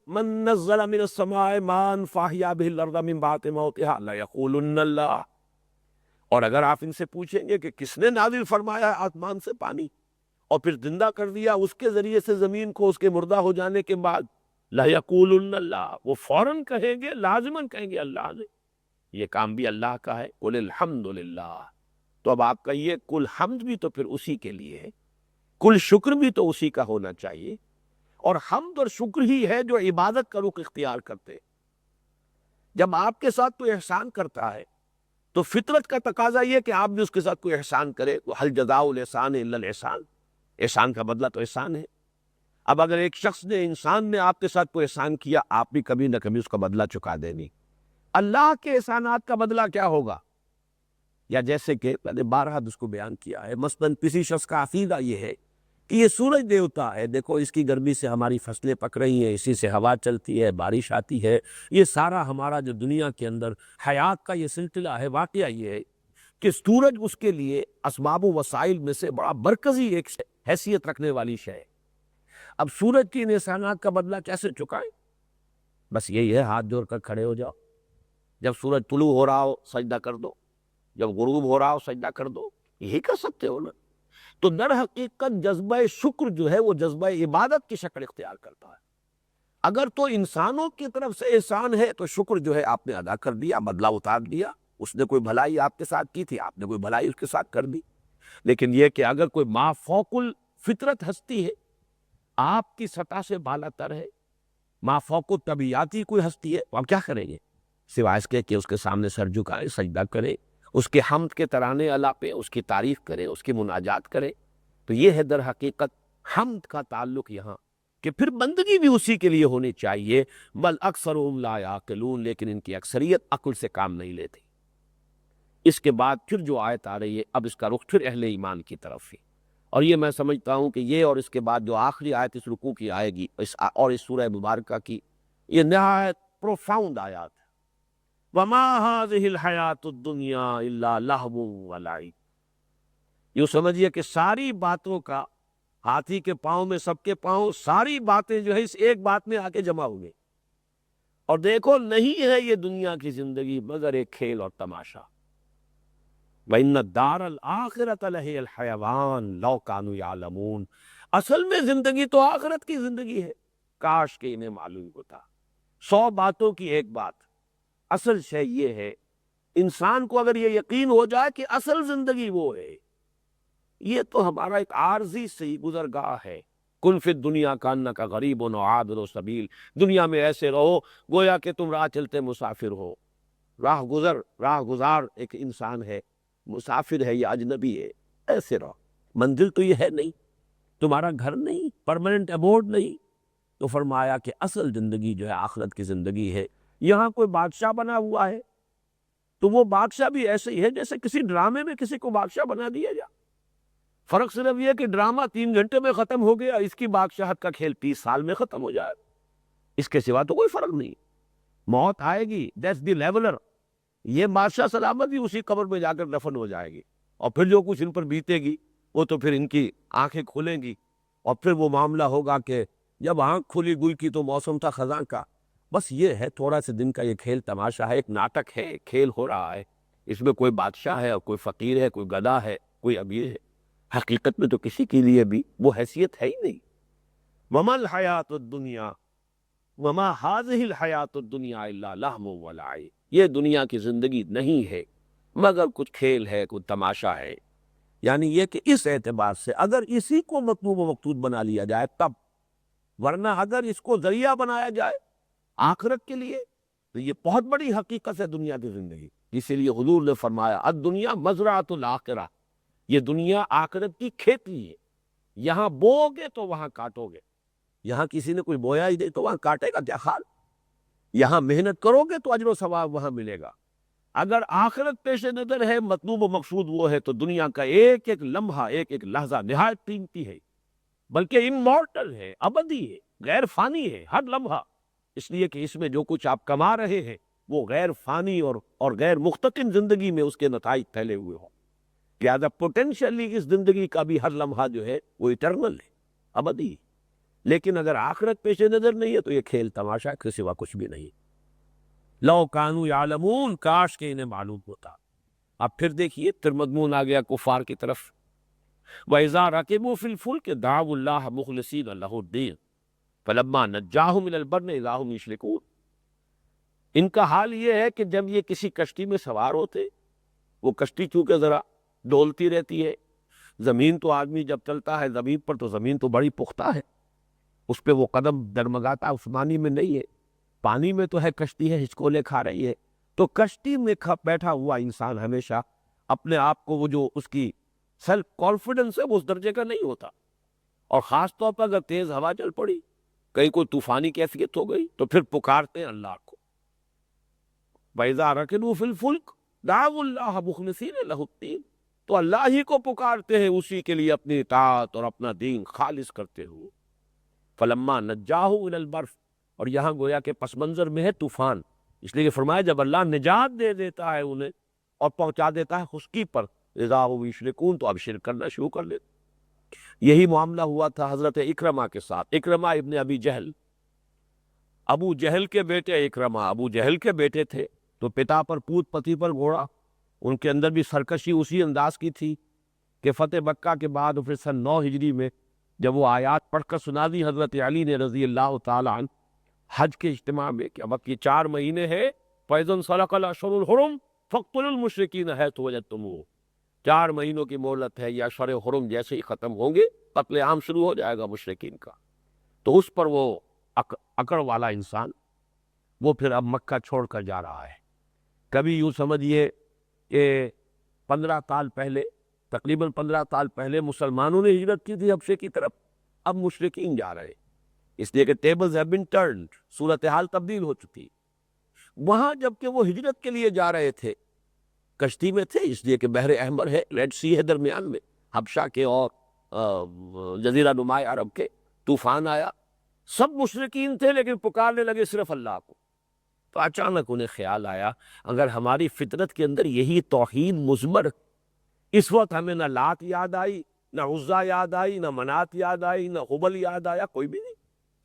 Speaker 1: مَّن نَّزَّلَ مِنَ السَّمَاءِ مَاءً فَأَحْيَا بِهِ الْأَرْضَ مِن بَعْدِ مَوْتِهَا لَيَقُولُنَّ اللَّهُ، اور اگر آپ ان سے پوچھیں گے کہ کس نے نازل فرمایا ہے آسمان سے پانی اور پھر زندہ کر دیا اس کے ذریعے سے زمین کو اس کے مردہ ہو جانے کے بعد، لَيَقُولُنَّ اللَّهُ، وہ فوراً کہیں گے، لازماً کہیں گے اللہ نے۔ یہ کام بھی اللہ کا ہے، قُلِ الْحَمْدُ لِلَّهِ۔ تو اب آپ کہیے کل حمد بھی تو پھر اسی کے لیے ہے، کل شکر بھی تو اسی کا ہونا چاہیے، اور حمد اور شکر ہی ہے جو عبادت کا رخ اختیار کرتے۔ جب آپ کے ساتھ کوئی احسان کرتا ہے تو فطرت کا تقاضا یہ کہ آپ بھی اس کے ساتھ کوئی احسان کرے۔ حل جزاء الاحسان الا الاحسان، احسان کا بدلہ تو احسان ہے۔ اب اگر ایک شخص نے، انسان نے آپ کے ساتھ کوئی احسان کیا، آپ بھی کبھی نہ کبھی اس کا بدلہ چکا دینی۔ اللہ کے احسانات کا بدلہ کیا ہوگا؟ یا جیسے کہ میں نے بارہا اس کو بیان کیا ہے، مثلاً کسی شخص کا عقیدہ یہ ہے کہ یہ سورج دیوتا ہے، دیکھو اس کی گرمی سے ہماری فصلیں پک رہی ہیں، اسی سے ہوا چلتی ہے، بارش آتی ہے، یہ سارا ہمارا جو دنیا کے اندر حیات کا یہ سلسلہ ہے۔ واقعہ یہ ہے کہ سورج اس کے لیے اسباب و وسائل میں سے بڑا مرکزی ایک حیثیت رکھنے والی شے ہے۔ اب سورج کی ان احسانات کا بدلہ کیسے چکائیں؟ بس یہی ہے، ہاتھ جوڑ کر کھڑے ہو جاؤ، جب سورج طلوع ہو رہا ہو سجدہ کر دو، جب غروب ہو رہا ہو سجدہ کر دو، یہی کر سکتے ہو نا۔ تو در حقیقت جذبہ شکر جو ہے وہ جذبہ عبادت کی شکل اختیار کرتا ہے۔ اگر تو انسانوں کی طرف سے احسان ہے تو شکر جو ہے آپ نے ادا کر دیا، بدلہ اتار دیا۔ اس نے کوئی بھلائی آپ کے ساتھ کی تھی، آپ نے کوئی بھلائی اس کے ساتھ کر دی۔ لیکن یہ کہ اگر کوئی مافوق الفطرت ہستی ہے، آپ کی سطح سے بالا تر ہے، مافوق الطبیعاتی کوئی ہستی ہے، تو آپ کیا کریں گے سوائے اس کے کہ اس کے سامنے سر جھکائیں، سجدہ کریں، اس کے حمد کے ترانے الاپیں، اس کی تعریف کریں، اس کی مناجات کریں۔ تو یہ ہے در حقیقت حمد کا تعلق یہاں، کہ پھر بندگی بھی اسی کے لیے ہونی چاہیے۔ بل اکثرهم لا یعقلون، لیکن ان کی اکثریت عقل سے کام نہیں لیتی۔ اس کے بعد پھر جو آیت آ رہی ہے، اب اس کا رخ پھر اہل ایمان کی طرف ہے، اور یہ میں سمجھتا ہوں کہ یہ اور اس کے بعد جو آخری آیت اس رکوع کی آئے گی اور اس سورہ مبارکہ کی، یہ نہایت پروفاؤنڈ آیات ہے۔ وَمَا هَذِهِ الْحَيَاةُ الدُّنْيَا إِلَّا لَهْوٌ وَلَعِبٌ، یوں سمجھیے کہ ساری باتوں کا، ہاتھی کے پاؤں میں سب کے پاؤں، ساری باتیں جو ہے اس ایک بات میں آ کے جمع ہوئے، اور دیکھو نہیں ہے یہ دنیا کی زندگی مگر ایک کھیل اور تماشا۔ وَإِنَّ الدَّارَ الْآخِرَةَ لَهِيَ الْحَيَوَانُ لَوْ كَانُوا يَعْلَمُونَ، اصل میں زندگی تو آخرت کی زندگی ہے، کاش کہ انہیں معلوم ہوتا۔ 100 باتوں کی ایک بات، اصل شے یہ ہے، انسان کو اگر یہ یقین ہو جائے کہ اصل زندگی وہ ہے، یہ تو ہمارا ایک عارضی سی گزرگاہ ہے۔ کن فی الدنیا کانک غریب و عابر سبیل، دنیا میں ایسے رہو گویا کہ تم راہ چلتے مسافر ہو۔ راہ گزار ایک انسان ہے، مسافر ہے یا اجنبی ہے، ایسے رہو، منزل تو یہ ہے نہیں، تمہارا گھر نہیں، پرماننٹ ایبوڈ نہیں۔ تو فرمایا کہ اصل زندگی جو ہے آخرت کی زندگی ہے۔ یہاں کوئی بادشاہ بنا ہوا ہے تو وہ بادشاہ بھی ایسے ہی ہے جیسے کسی ڈرامے میں کسی کو بادشاہ بنا دیا جائے۔ فرق صرف یہ کہ ڈرامہ 3 گھنٹے میں ختم ہو گیا، اس کی بادشاہت کا کھیل 30 سال میں ختم ہو جائے، اس کے سوا تو کوئی فرق نہیں۔ موت آئے گی، دیٹس دی لیولر، یہ بادشاہ سلامت بھی اسی قبر میں جا کر دفن ہو جائے گی، اور پھر جو کچھ ان پر بیتے گی وہ تو پھر ان کی آنکھیں کھلیں گی، اور پھر وہ معاملہ ہوگا کہ جب آنکھ کھلی گل کی تو موسم تھا خزاں کا۔ بس یہ ہے، تھوڑا سے دن کا یہ کھیل تماشا ہے، ایک ناٹک ہے، ایک کھیل ہو رہا ہے، اس میں کوئی بادشاہ ہے اور کوئی فقیر ہے، کوئی گدھا ہے، کوئی اب یہ ہے۔ حقیقت میں تو کسی کے لیے بھی وہ حیثیت ہے ہی نہیں۔ وَمَا الْحَيَاةُ الدُّنْيَا وَمَا هَذِهِ الْحَيَاةُ الدُّنْيَا إِلَّا لَهْوٌ وَلَعِبٌ، یہ دنیا کی زندگی نہیں ہے مگر کچھ کھیل ہے، کچھ تماشا ہے۔ یعنی یہ کہ اس اعتبار سے اگر اسی کو مطلوب و مقصود بنا لیا جائے تب، ورنہ اگر اس کو ذریعہ بنایا جائے آخرت کے لیے تو یہ بہت بڑی حقیقت ہے دنیا کی زندگی۔ اسی لیے حضور نے فرمایا الدنیا مزرعۃ الآخرہ، یہ دنیا آخرت کی کھیتی ہے، یہاں بو گے تو وہاں کاٹو گے۔ یہاں کسی نے کوئی بویا ہی نہیں تو وہاں کاٹے گا کیا خال؟ یہاں محنت کرو گے تو اجر و ثواب وہاں ملے گا۔ اگر آخرت پیش نظر ہے، مطلوب و مقصود وہ ہے، تو دنیا کا ایک ایک لمحہ، ایک ایک لحظہ نہایت قیمتی ہے، بلکہ امورٹل ہے، ابدی ہے، غیر فانی ہے ہر لمحہ، اس لیے کہ اس میں جو کچھ آپ کما رہے ہیں وہ غیر فانی اور غیر مختتم زندگی میں اس کے نتائج پھیلے ہوئے ہوں، لہٰذا پوٹینشلی اس زندگی کا بھی ہر لمحہ جو ہے وہ ایٹرنل ہے، ابدی ہے۔ لیکن اگر آخرت پیش نظر نہیں ہے تو یہ کھیل تماشا کے سوا کچھ بھی نہیں۔ لو کانوا یعلمون، کاش کہ انہیں معلوم ہوتا۔ اب پھر دیکھیے پھر مضمون آ گیا کفار کی طرف۔ وَإِذَا رَكِبُوا فِي الْفُلْكِ دَعَوُا اللَّهَ مُخْلِصِينَ لَهُ الدِّينَ فَلَمَّا نَجَّاهُمْ إِلَى الْبَرِّ إِذَا هُمْ يُشْرِكُونَ۔ ان کا حال یہ ہے کہ جب یہ کسی کشتی میں سوار ہوتے، وہ کشتی چونکہ ذرا ڈولتی رہتی ہے، زمین تو آدمی جب چلتا ہے زمین پر تو زمین تو بڑی پختہ ہے، اس پہ وہ قدم ڈرمگاتا عثمانی میں نہیں ہے، پانی میں تو ہے، کشتی ہے، ہچکولے کھا رہی ہے، تو کشتی میں بیٹھا ہوا انسان ہمیشہ اپنے آپ کو وہ جو اس کی سیلف کانفیڈنس ہے وہ اس درجے کا نہیں ہوتا، اور خاص طور پر اگر تیز ہوا چل پڑی، کہیں کوئی طوفانی کیفیت ہو گئی، تو پھر پکارتے ہیں اللہ کو۔ وَإِذَا رَكِبُوا فِي الْفُلْكِ دَعَوُا اللَّهَ مُخْلِصِينَ لَهُ الدِّينَ، تو اللہ ہی کو پکارتے ہیں، اسی کے لیے اپنی اطاعت اور اپنا دین خالص کرتے ہوئے۔ فَلَمَّا نَجَّاهُمْ إِلَى الْبَرِّ، اور یہاں گویا کہ پس منظر میں ہے طوفان، اس لیے کہ فرمایا جب اللہ نجات دے دیتا ہے انہیں اور پہنچا دیتا ہے خشکی پر، اذا هم یشرکون، تو اب شرک کرنا شروع کر لیتے۔ یہی معاملہ ہوا تھا حضرت اکرمہ کے ساتھ، اکرمہ ابن ابی جہل، ابو جہل کے بیٹے اکرمہ ابو جہل کے بیٹے تھے، تو پتا پر پوت پتی پر گھوڑا، ان کے اندر بھی سرکشی اسی انداز کی تھی کہ فتح مکہ کے بعد پھر سن 9 ہجری میں جب وہ آیات پڑھ کر سنا دی حضرت علی نے رضی اللہ تعالی عنہ حج کے اجتماع میں کہ اب یہ 4 مہینے ہے، فَإِذَا انْسَلَخَ الْأَشْهُرُ الْحُرُمُ فَاقْتُلُوا الْمُشْرِكِينَ حَيْثُ وَجَدتُّمُوهُمْ، 4 مہینوں کی مہلت ہے، یہ اشہر حرم جیسے ہی ختم ہوں گے قتل عام شروع ہو جائے گا مشرکین کا۔ تو اس پر وہ اکڑ والا انسان وہ پھر اب مکہ چھوڑ کر جا رہا ہے۔ کبھی یوں سمجھیے کہ 15 سال پہلے، تقریباً 15 سال پہلے مسلمانوں نے ہجرت کی تھی حبشے کی طرف، اب مشرکین جا رہے، اس لیے کہ ٹیبلز ہیو بین ٹرنڈ، صورتحال تبدیل ہو چکی۔ وہاں جب کہ وہ ہجرت کے لیے جا رہے تھے، کشتی میں تھے، اس لیے کہ بحر احمر ہے، ریڈ سی ہے درمیان میں، حبشہ کے اور جزیرہ نماء عرب کے، طوفان آیا، سب مشرکین تھے لیکن پکارنے لگے صرف اللہ کو۔ تو اچانک انہیں خیال آیا اگر ہماری فطرت کے اندر یہی توحید مضمر، اس وقت ہمیں نہ لات یاد آئی، نہ عزا یاد آئی، نہ منات یاد آئی، نہ حبل یاد آیا، کوئی بھی نہیں،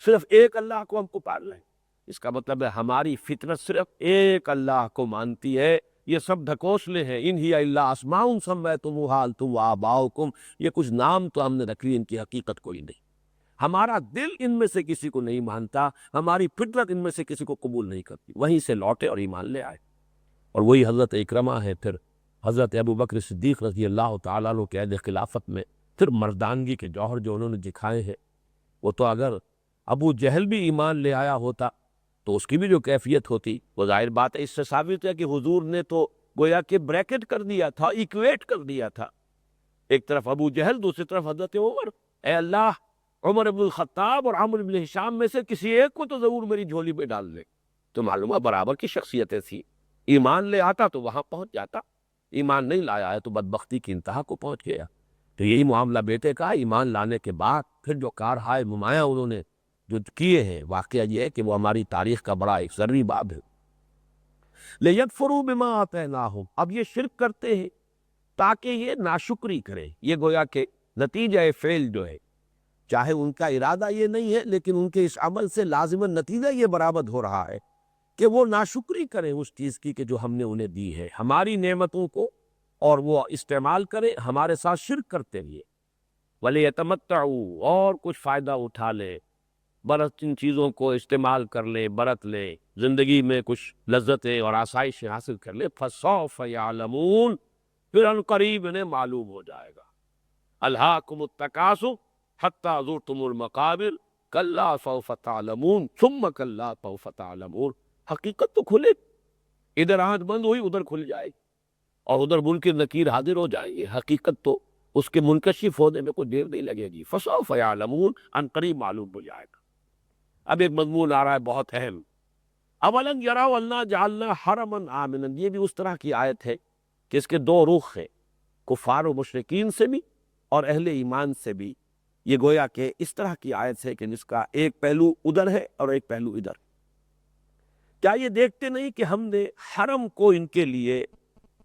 Speaker 1: صرف ایک اللہ کو ہم پکار رہے ہیں۔ اس کا مطلب ہے ہماری فطرت صرف ایک اللہ کو مانتی ہے، یہ سب ڈھکوسلے ہیں، ان ہی الا اسماء سمیتموها انتم وآباؤکم، یہ کچھ نام تو ہم نے رکھ لیے، ان کی حقیقت کوئی نہیں۔ ہمارا دل ان میں سے کسی کو نہیں مانتا، ہماری فطرت ان میں سے کسی کو قبول نہیں کرتی، وہیں سے لوٹے اور ایمان لے آئے۔ اور وہی حضرت اکرمہ ہے، پھر حضرت ابو بکر صدیق رضی اللہ تعالیٰ عنہ کے عہد خلافت میں پھر مردانگی کے جوہر جو انہوں نے دکھائے ہیں، وہ تو اگر ابو جہل بھی ایمان لے آیا ہوتا تو اس کی بھی جو کیفیت ہوتی وہ ظاہر بات ہے، اس سے ثابت ہے کہ حضور نے تو گویا کہ بریکٹ کر دیا تھا، ایکویٹ کر دیا تھا، ایک طرف ابو جہل، دوسری طرف حضرت عمر، اے اللہ عمر بن الخطاب اور عمرو بن ہشام میں سے کسی ایک کو تو ضرور میری جھولی میں ڈال دے۔ تو معلوم ہے برابر کی شخصیتیں تھی، ایمان لے آتا تو وہاں پہنچ جاتا، ایمان نہیں لایا ہے تو بدبختی کی انتہا کو پہنچ گیا۔ تو یہی معاملہ بیٹے کا، ایمان لانے کے بعد پھر جو کارہائے نمایاں انہوں نے جو کیے ہیں، واقعہ یہ ہے کہ وہ ہماری تاریخ کا بڑا ایک ضروری باب ہے۔ لِيَكْفُرُوا بِمَا آتَيْنَاهُمْ، اب یہ شرک کرتے ہیں تاکہ یہ ناشکری کریں، یہ گویا کہ نتیجہ فعل جو ہے، چاہے ان کا ارادہ یہ نہیں ہے لیکن ان کے اس عمل سے لازماً نتیجہ یہ برآمد ہو رہا ہے کہ وہ ناشکری کریں اس چیز کی کہ جو ہم نے انہیں دی ہے، ہماری نعمتوں کو، اور وہ استعمال کریں ہمارے ساتھ شرک کرتے ہوئے۔ وَلِيَتَمَتَّعُوا، اور کچھ فائدہ اٹھا لے، برت ان چیزوں کو استعمال کر لے، برت لے، زندگی میں کچھ لذتیں اور آسائشیں حاصل کر لے۔ فَسَوْفَ يَعْلَمُونَ، پھر ان قریب انہیں معلوم ہو جائے گا۔ أَلْهَاكُمُ التَّكَاثُرُ حَتَّىٰ زُرْتُمُ الْمَقَابِرَ كَلَّا سَوْفَ تَعْلَمُونَ ثُمَّ كَلَّا سَوْفَ تَعْلَمُونَ، حقیقت تو کھلے، ادھر آنکھ بند ہوئی ادھر کھل جائے، اور ادھر منکر نکیر حاضر ہو جائیں گے، حقیقت تو اس کے منکشف ہونے میں کوئی دیر نہیں لگے گی۔ فَسَوْفَ يَعْلَمُونَ، ان قریب معلوم ہو جائے گا۔ اب ایک مضمون آ رہا ہے بہت اہم، اولن یراؤ انا جعلنا حرما آمنا، یہ بھی اس طرح کی آیت ہے کہ اس کے دو رخ ہیں، کفار و مشرکین سے بھی اور اہل ایمان سے بھی۔ یہ گویا کہ اس طرح کی آیت ہے کہ جس کا ایک پہلو ادھر ہے اور ایک پہلو ادھر۔ کیا یہ دیکھتے نہیں کہ ہم نے حرم کو ان کے لیے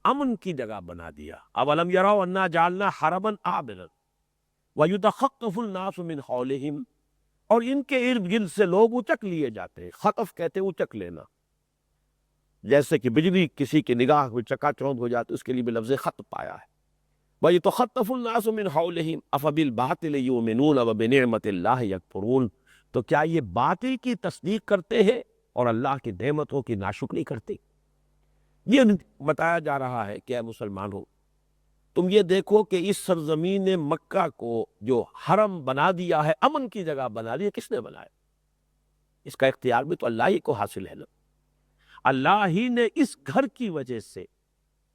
Speaker 1: امن کی جگہ بنا دیا؟ اولم یراؤ انا جعلنا حرما آمنا وَيُتَخَطَّفُ النَّاسُ مِنْ حَوْلِهِمْ، اور ان کے ارد گرد سے لوگ اچک لیے جاتے ہیں۔ خطف کہتے ہیں اچک لینا، جیسے کہ بجلی کسی کی نگاہ میں چکا چوندھ ہو جاتی، اس کے لیے بھی لفظ خطف پایا ہے۔ وَيُتَخَطَّفُ النَّاسُ مِنْ حَوْلِهِمْ أَفَبِالْبَاطِلِ يُؤْمِنُونَ وَبِنِعْمَةِ اللَّهِ يَكْفُرُونَ، تو کیا یہ باطل کی تصدیق کرتے ہیں اور اللہ کی نعمتوں کی ناشکری کرتے؟ یہ بتایا جا رہا ہے کہ اے مسلمانوں، تم یہ دیکھو کہ اس سرزمین مکہ کو جو حرم بنا دیا ہے، امن کی جگہ بنا دی ہے، کس نے بنایا؟ اس کا اختیار بھی تو اللہ ہی کو حاصل ہے نا۔ اللہ ہی نے اس گھر کی وجہ سے،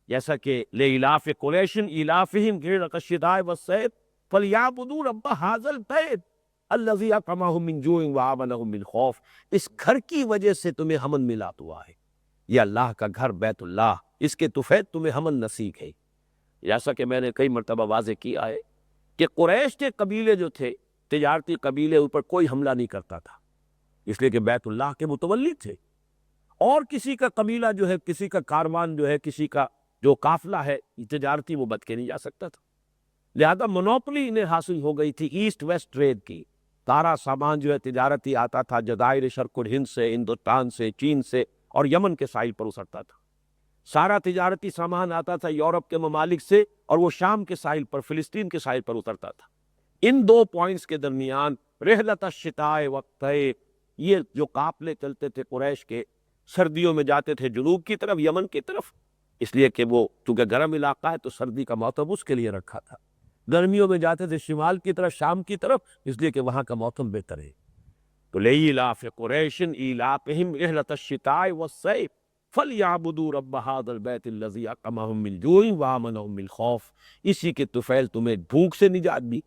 Speaker 1: جیسا کہ لِإِيلَافِ قُرَيْشٍ إِيلَافِهِمْ رِحْلَةَ الشِّتَاءِ وَالصَّيْفِ فَلْيَعْبُدُوا رَبَّ هَٰذَا الْبَيْتِ الَّذِي أَطْعَمَهُم مِّن جُوعٍ وَآمَنَهُم مِّنْ خَوْفٍ، اس گھر کی وجہ سے تمہیں امن ملا ہوا ہے۔ یہ اللہ کا گھر بیت اللہ، اس کے تفید تمہیں امن نصیب ہے۔ جیسا کہ میں نے کئی مرتبہ واضح کیا ہے کہ قریش کے قبیلے جو تھے، تجارتی قبیلے، اوپر کوئی حملہ نہیں کرتا تھا، اس لیے کہ بیت اللہ کے متولی تھے، اور کسی کا قبیلہ جو ہے، کسی کا کاروان جو ہے، کسی کا جو قافلہ ہے تجارتی، وہ بد کے نہیں جا سکتا تھا۔ لہذا منوپلی انہیں حاصل ہو گئی تھی ایسٹ ویسٹ ٹریڈ کی۔ سارا سامان جو ہے تجارتی آتا تھا جزائر شرق الہند سے، ہندوستان سے، چین سے، اور یمن کے ساحل پر اترتا تھا۔ سارا تجارتی سامان آتا تھا یورپ کے ممالک سے، اور وہ شام کے ساحل پر، فلسطین کے ساحل پر اترتا تھا۔ ان دو پوائنٹس کے درمیان رحلۃ الشتاء والصیف، یہ جو قافلے چلتے تھے قریش کے، سردیوں میں جاتے تھے جنوب کی طرف، یمن کی طرف، اس لیے کہ وہ چونکہ گرم علاقہ ہے تو سردی کا موسم اس کے لیے رکھا تھا۔ گرمیوں میں جاتے تھے شمال کی طرف، شام کی طرف، اس لیے کہ وہاں کا موسم بہتر ہے۔ تو لِإِيلَافِ قُرَيْشٍ إِيلَافِهِمْ رِحْلَةَ الشِّتَاءِ وَالصَّيْفِ فَلْيَعْبُدُوا رَبَّ هَٰذَا الْبَيْتِ الَّذِي أَطْعَمَهُم مِّن جُوعٍ وَآمَنَهُم مِّنْ خَوْفٍ، اسی کے طفیل تمہیں بھوک سے نجات دی،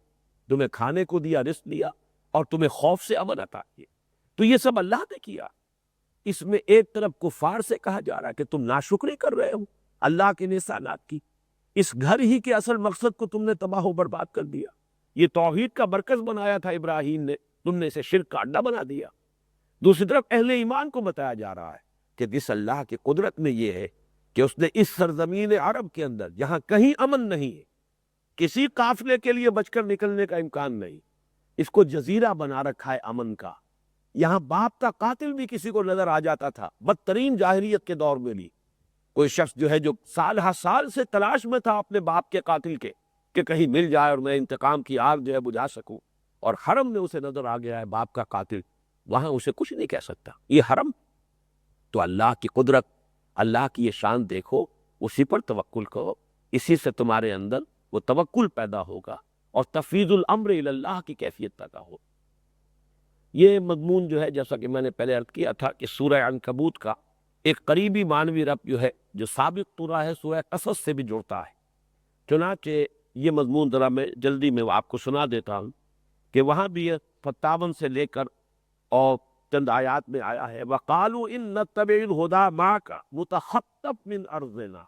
Speaker 1: تمہیں کھانے کو دیا، رزق دیا، اور تمہیں خوف سے امن عطا کیا۔ تو یہ سب اللہ نے کیا۔ اس میں ایک طرف کفار سے کہا جا رہا ہے کہ تم ناشکری کر رہے ہو اللہ کے احسانات کی، اس گھر ہی کے اصل مقصد کو تم نے تباہ و برباد کر دیا۔ یہ توحید کا مرکز بنایا تھا ابراہیم نے، تم نے اسے شرک کا اڈا بنا دیا۔ دوسری طرف اہل ایمان کو بتایا جا رہا ہے کہ جس اللہ کی قدرت میں یہ ہے کہ اس نے اس سرزمین عرب کے اندر، جہاں کہیں امن نہیں ہے، کسی قافلے کے لیے بچ کر نکلنے کا امکان نہیں، اس کو جزیرہ بنا رکھا ہے امن کا۔ یہاں باپ کا قاتل بھی کسی کو نظر آ جاتا تھا، بدترین جاہلیت کے دور میں بھی کوئی شخص جو ہے جو سال ہر سال سے تلاش میں تھا اپنے باپ کے قاتل کے، کہ کہیں مل جائے اور میں انتقام کی آگ جو ہے بجھا سکوں، اور حرم میں اسے نظر آ گیا ہے باپ کا قاتل، وہاں اسے کچھ نہیں کہہ سکتا۔ یہ حرم تو اللہ کی قدرت، اللہ کی یہ شان دیکھو، اسی پر توکل کرو، اسی سے تمہارے اندر وہ توکل پیدا ہوگا اور تفویض الامر الی اللہ کی کیفیت پیدا ہو۔ یہ مضمون جو ہے، جیسا کہ میں نے پہلے عرض کیا تھا کہ سورہ عنکبوت کا ایک قریبی معنوی ربط جو ہے، جو سابق سورہ ہے، سورہ قصص سے بھی جڑتا ہے۔ چنانچہ یہ مضمون ذرا میں جلدی میں آپ کو سنا دیتا ہوں کہ وہاں بھی یہ 57 سے لے کر اور چند آیات میں آیا ہے، وَقَالُوا إِن نَتَّبِعِ الْهُدَىٰ مَعَكَ نُتَخَطَّفْ مِنْ أَرْضِنَا،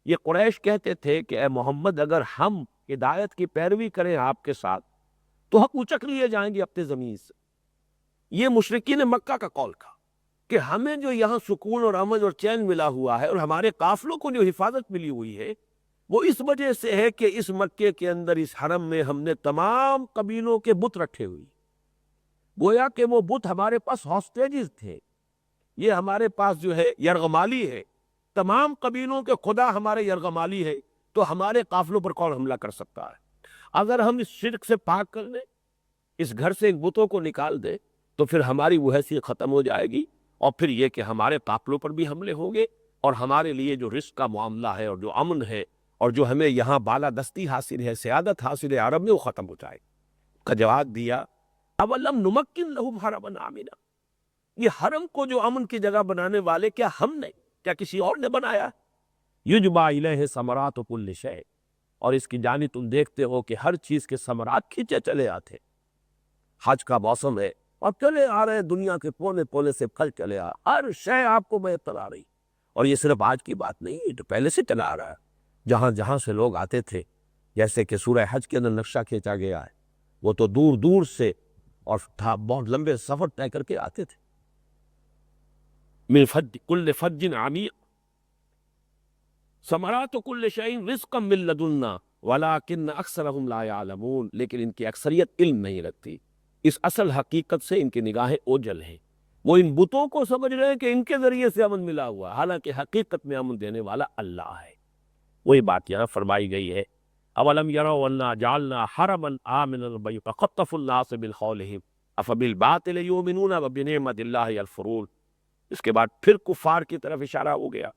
Speaker 1: یہ قریش کہتے تھے کہ اے محمد، اگر ہم ہدایت کی پیروی کریں آپ کے ساتھ تو ہم اچک لیے جائیں گے اپنے زمین سے۔ یہ مشرکین مکہ کا قول تھا کہ ہمیں جو یہاں سکون اور امن اور چین ملا ہوا ہے، اور ہمارے قافلوں کو جو حفاظت ملی ہوئی ہے، وہ اس وجہ سے ہے کہ اس مکے کے اندر، اس حرم میں ہم نے تمام قبیلوں کے بت رکھے ہوئے، گویا کہ وہ بت ہمارے پاس ہاسٹیجز تھے، یہ ہمارے پاس جو ہے یرغمالی ہے، تمام قبیلوں کے خدا ہمارے یرغمالی ہے، تو ہمارے قافلوں پر کون حملہ کر سکتا ہے؟ اگر ہم اس شرک سے پاک کر لیں، اس گھر سے ان بتوں کو نکال دیں، تو پھر ہماری وہ حیثیت ختم ہو جائے گی، اور پھر یہ کہ ہمارے قافلوں پر بھی حملے ہوں گے، اور ہمارے لیے جو رزق کا معاملہ ہے اور جو امن ہے اور جو ہمیں یہاں بالادستی حاصل ہے، سیادت حاصل ہے عرب میں، وہ ختم ہو جائے گا۔ کا جواب دیا، اولم نمکن لہم حرما آمنا، یہ حرم کو جو امن کی جگہ بنانے والے کیا ہم نے، کیا کسی اور نے بنایا؟ یجبا الیہ ثمرات کل شیء، اور اس کی جانب تم دیکھتے ہو کہ ہر چیز کے ثمرات کھینچے چلے آتے۔ حج کا موسم ہے، اور چلے آ رہے ہیں دنیا کے کونے کونے سے پھل چلے آ ہر شے آپ کو میسر آ رہی. اور یہ صرف آج کی بات نہیں، یہ تو پہلے سے چلا آ رہا ہے. جہاں جہاں سے لوگ آتے تھے، جیسے کہ سورہ حج کے اندر نقشہ کھینچا گیا ہے، وہ تو دور دور سے اور بہت لمبے سفر طے کر کے آتے تھے. من فج کل فج عمیق ثمرات کل شیء رزقا من لدنا ولکن اکثرهم لا یعلمون. لیکن ان کی اکثریت علم نہیں رکھتی. اس اصل حقیقت سے ان کی نگاہیں اوجھل ہیں. وہ ان بتوں کو سمجھ رہے ہیں کہ ان کے ذریعے سے امن ملا ہوا، حالانکہ حقیقت میں امن دینے والا اللہ ہے. وہی بات یہاں فرمائی گئی ہے، اولم یروا انا جعلنا حرما آمنا فخطف الناس بقولهم افبالباطل یؤمنون وبنعمت اللہ یکفرون. اس کے بعد پھر کفار کی طرف اشارہ ہو گیا.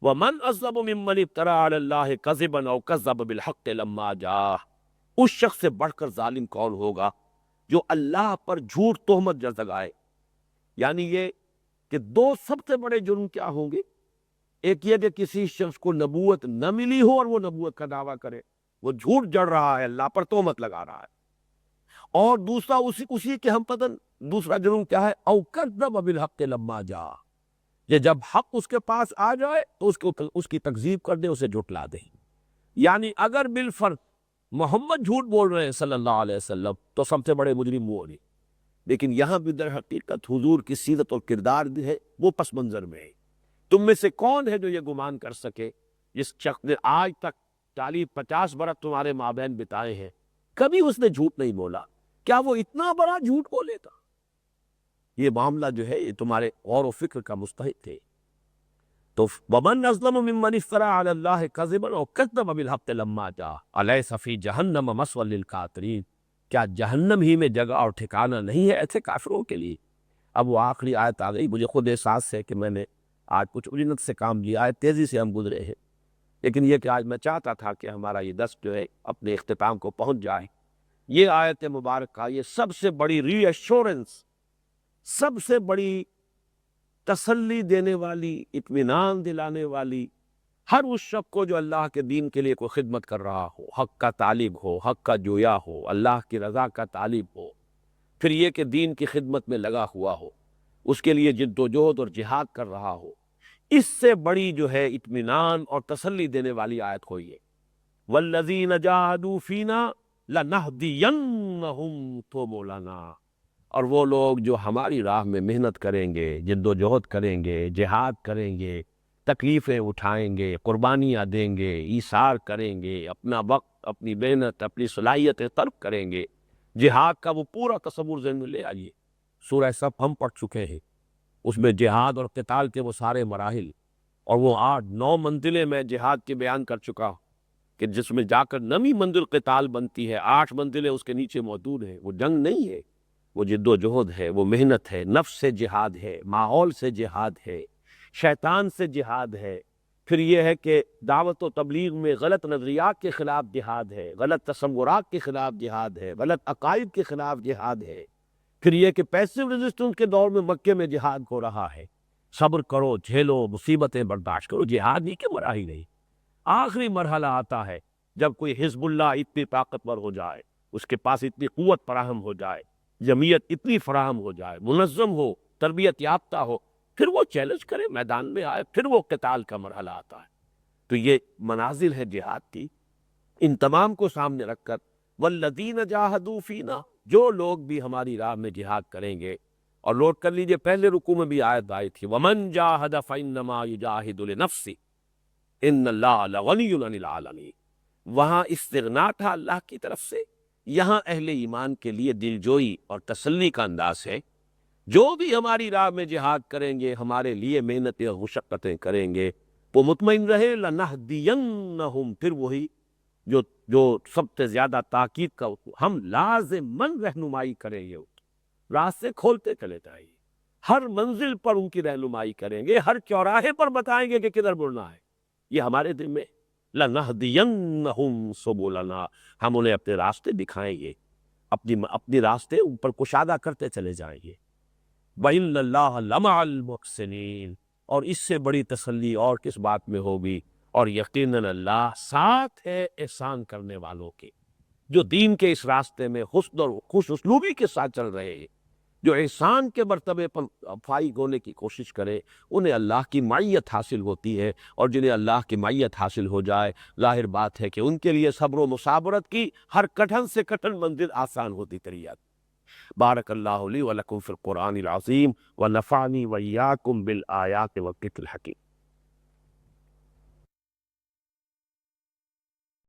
Speaker 1: ومن اظلم ممن افترى على الله كذبا او كذب بالحق لما جاء. اس شخص سے بڑھ کر ظالم کون ہوگا جو اللہ پر جھوٹ تہمت لگائے. یعنی یہ کہ دو سب سے بڑے جرم کیا ہوں گے؟ ایک یہ کہ کسی شخص کو نبوت نہ ملی ہو اور وہ نبوت کا دعویٰ کرے، وہ جھوٹ جڑ رہا ہے، اللہ پر تہمت لگا رہا ہے. اور دوسرا اسی کے ہم پتن دوسرا جرم کیا ہے؟ او کذب بالحق لما جاء. یہ جب حق اس کے پاس آ جائے تو اس کی تکذیب کر دے، اسے جھٹلا دے. یعنی اگر بالفرض محمد جھوٹ بول رہے ہیں صلی اللہ علیہ وسلم تو سب سے بڑے مجرم وہ نہیں. لیکن یہاں بھی در حقیقت حضور کی سیرت اور کردار بھی ہے، وہ پس منظر میں ہے. تم میں سے کون ہے جو یہ گمان کر سکے جس شخص نے آج تک 40-50 برس تمہارے مابین بتائے ہیں، کبھی اس نے جھوٹ نہیں بولا، کیا وہ اتنا بڑا جھوٹ بولے تھا؟ یہ معاملہ جو ہے یہ تمہارے غور و فکر کا مستحق ہے. تو ومن اظلم ممن افترى على الله كذبا او كذب بالحق لما جاء اليس في جہنم مثوى للكافرين. کیا جہنم ہی میں جگہ اور ٹھکانہ نہیں ہے ایسے کافروں کے لیے؟ اب وہ آخری آیت آ گئی. مجھے خود احساس ہے کہ میں نے آج کچھ اجنت سے کام لیا ہے، تیزی سے ہم گزرے ہیں، لیکن یہ کہ آج میں چاہتا تھا کہ ہمارا یہ درس جو ہے اپنے اختتام کو پہنچ جائے. یہ آیت مبارکہ یہ سب سے بڑی ری ایشورنس، سب سے بڑی تسلی دینے والی، اطمینان دلانے والی ہر اس شخص کو جو اللہ کے دین کے لیے کوئی خدمت کر رہا ہو، حق کا طالب ہو، حق کا جویا ہو، اللہ کی رضا کا طالب ہو، پھر یہ کہ دین کی خدمت میں لگا ہوا ہو، اس کے لیے جد و جہد اور جہاد کر رہا ہو. اس سے بڑی جو ہے اطمینان اور تسلی دینے والی آیت کوئی ہے. والذین جاہدوا فینا لنہدینہم سبلنا. اور وہ لوگ جو ہماری راہ میں محنت کریں گے، جد و جہد کریں گے، جہاد کریں گے، تکلیفیں اٹھائیں گے، قربانیاں دیں گے، ایثار کریں گے، اپنا وقت، اپنی محنت، اپنی صلاحیتیں ترک کریں گے. جہاد کا وہ پورا تصور ذہن میں لے آئیے. سورہ صف ہم پڑھ چکے ہیں، اس میں جہاد اور قتال کے وہ سارے مراحل اور وہ 8-9 منزلیں میں جہاد کی بیان کر چکا ہوں کہ جس میں جا کر 9ویں منزل قتال بنتی ہے، 8 منزلیں اس کے نیچے موجود ہیں. وہ جنگ نہیں ہے، وہ جد و جہد ہے، وہ محنت ہے، نفس سے جہاد ہے، ماحول سے جہاد ہے، شیطان سے جہاد ہے. پھر یہ ہے کہ دعوت و تبلیغ میں غلط نظریات کے خلاف جہاد ہے، غلط تصورات کے خلاف جہاد ہے، غلط عقائد کے خلاف جہاد ہے. پھر یہ کہ پیسو ریزسٹنس کے دور میں مکے میں جہاد ہو رہا ہے. صبر کرو، جھیلو، مصیبتیں برداشت کرو. جہاد ہی کے مراحل نہیں. آخری مرحلہ آتا ہے جب کوئی حزب اللہ اتنی طاقتور ہو جائے، اس کے پاس اتنی قوت فراہم ہو جائے، جمعیت اتنی فراہم ہو جائے، منظم ہو، تربیت یافتہ ہو، پھر وہ چیلنج کرے، میدان میں آئے، پھر وہ قتال کا مرحلہ آتا ہے. تو یہ منازل ہے جہاد کی. ان تمام کو سامنے رکھ کر والذین جاہدوا فینا، جو لوگ بھی ہماری راہ میں جہاد کریں گے. اور نوٹ کر لیجئے پہلے رکوع میں بھی آیت آئی تھی ومن جاہد فانما یجاہد لنفسہ ان اللہ لغنی عن العالمین. وہاں استغنا تھا اللہ کی طرف سے، یہاں اہل ایمان کے لیے دلجوئی اور تسلی کا انداز ہے. جو بھی ہماری راہ میں جہاد کریں گے، ہمارے لیے محنتیں اور مشقتیں کریں گے، وہ مطمئن رہے لنہدینہم. پھر وہی جو سب سے زیادہ تاکید کا ہم لازماً رہنمائی کریں گے، راستے کھولتے چلے جائیں گے، ہر منزل پر ان کی رہنمائی کریں گے، ہر چوراہے پر بتائیں گے کہ کدھر مڑنا ہے. یہ ہمارے دل میں لنہدینہم سبلنا، ہم انہیں اپنے راستے دکھائیں گے، اپنی راستے اوپر کشادہ کرتے چلے جائیں گے. وَإِنَّ اللَّهَ لَمَعَ الْمُحْسِنِينَ. اور اس سے بڑی تسلی اور کس بات میں ہوگی؟ اور یقیناً اللہ ساتھ ہے احسان کرنے والوں کے، جو دین کے اس راستے میں حسن اور خوش اسلوبی کے ساتھ چل رہے ہیں، جو احسان کے مرتبے پر فائق ہونے کی کوشش کرے انہیں اللہ کی معیت حاصل ہوتی ہے، اور جنہیں اللہ کی معیت حاصل ہو جائے ظاہر بات ہے کہ ان کے لیے صبر و مصابرت کی ہر کٹھن سے کٹھن منزل آسان ہوتی چلی جاتی۔ بارک اللہ لی و لکم فی القرآن العظیم ونفعنی وإیاکم بالآیات والذکر الحکیم۔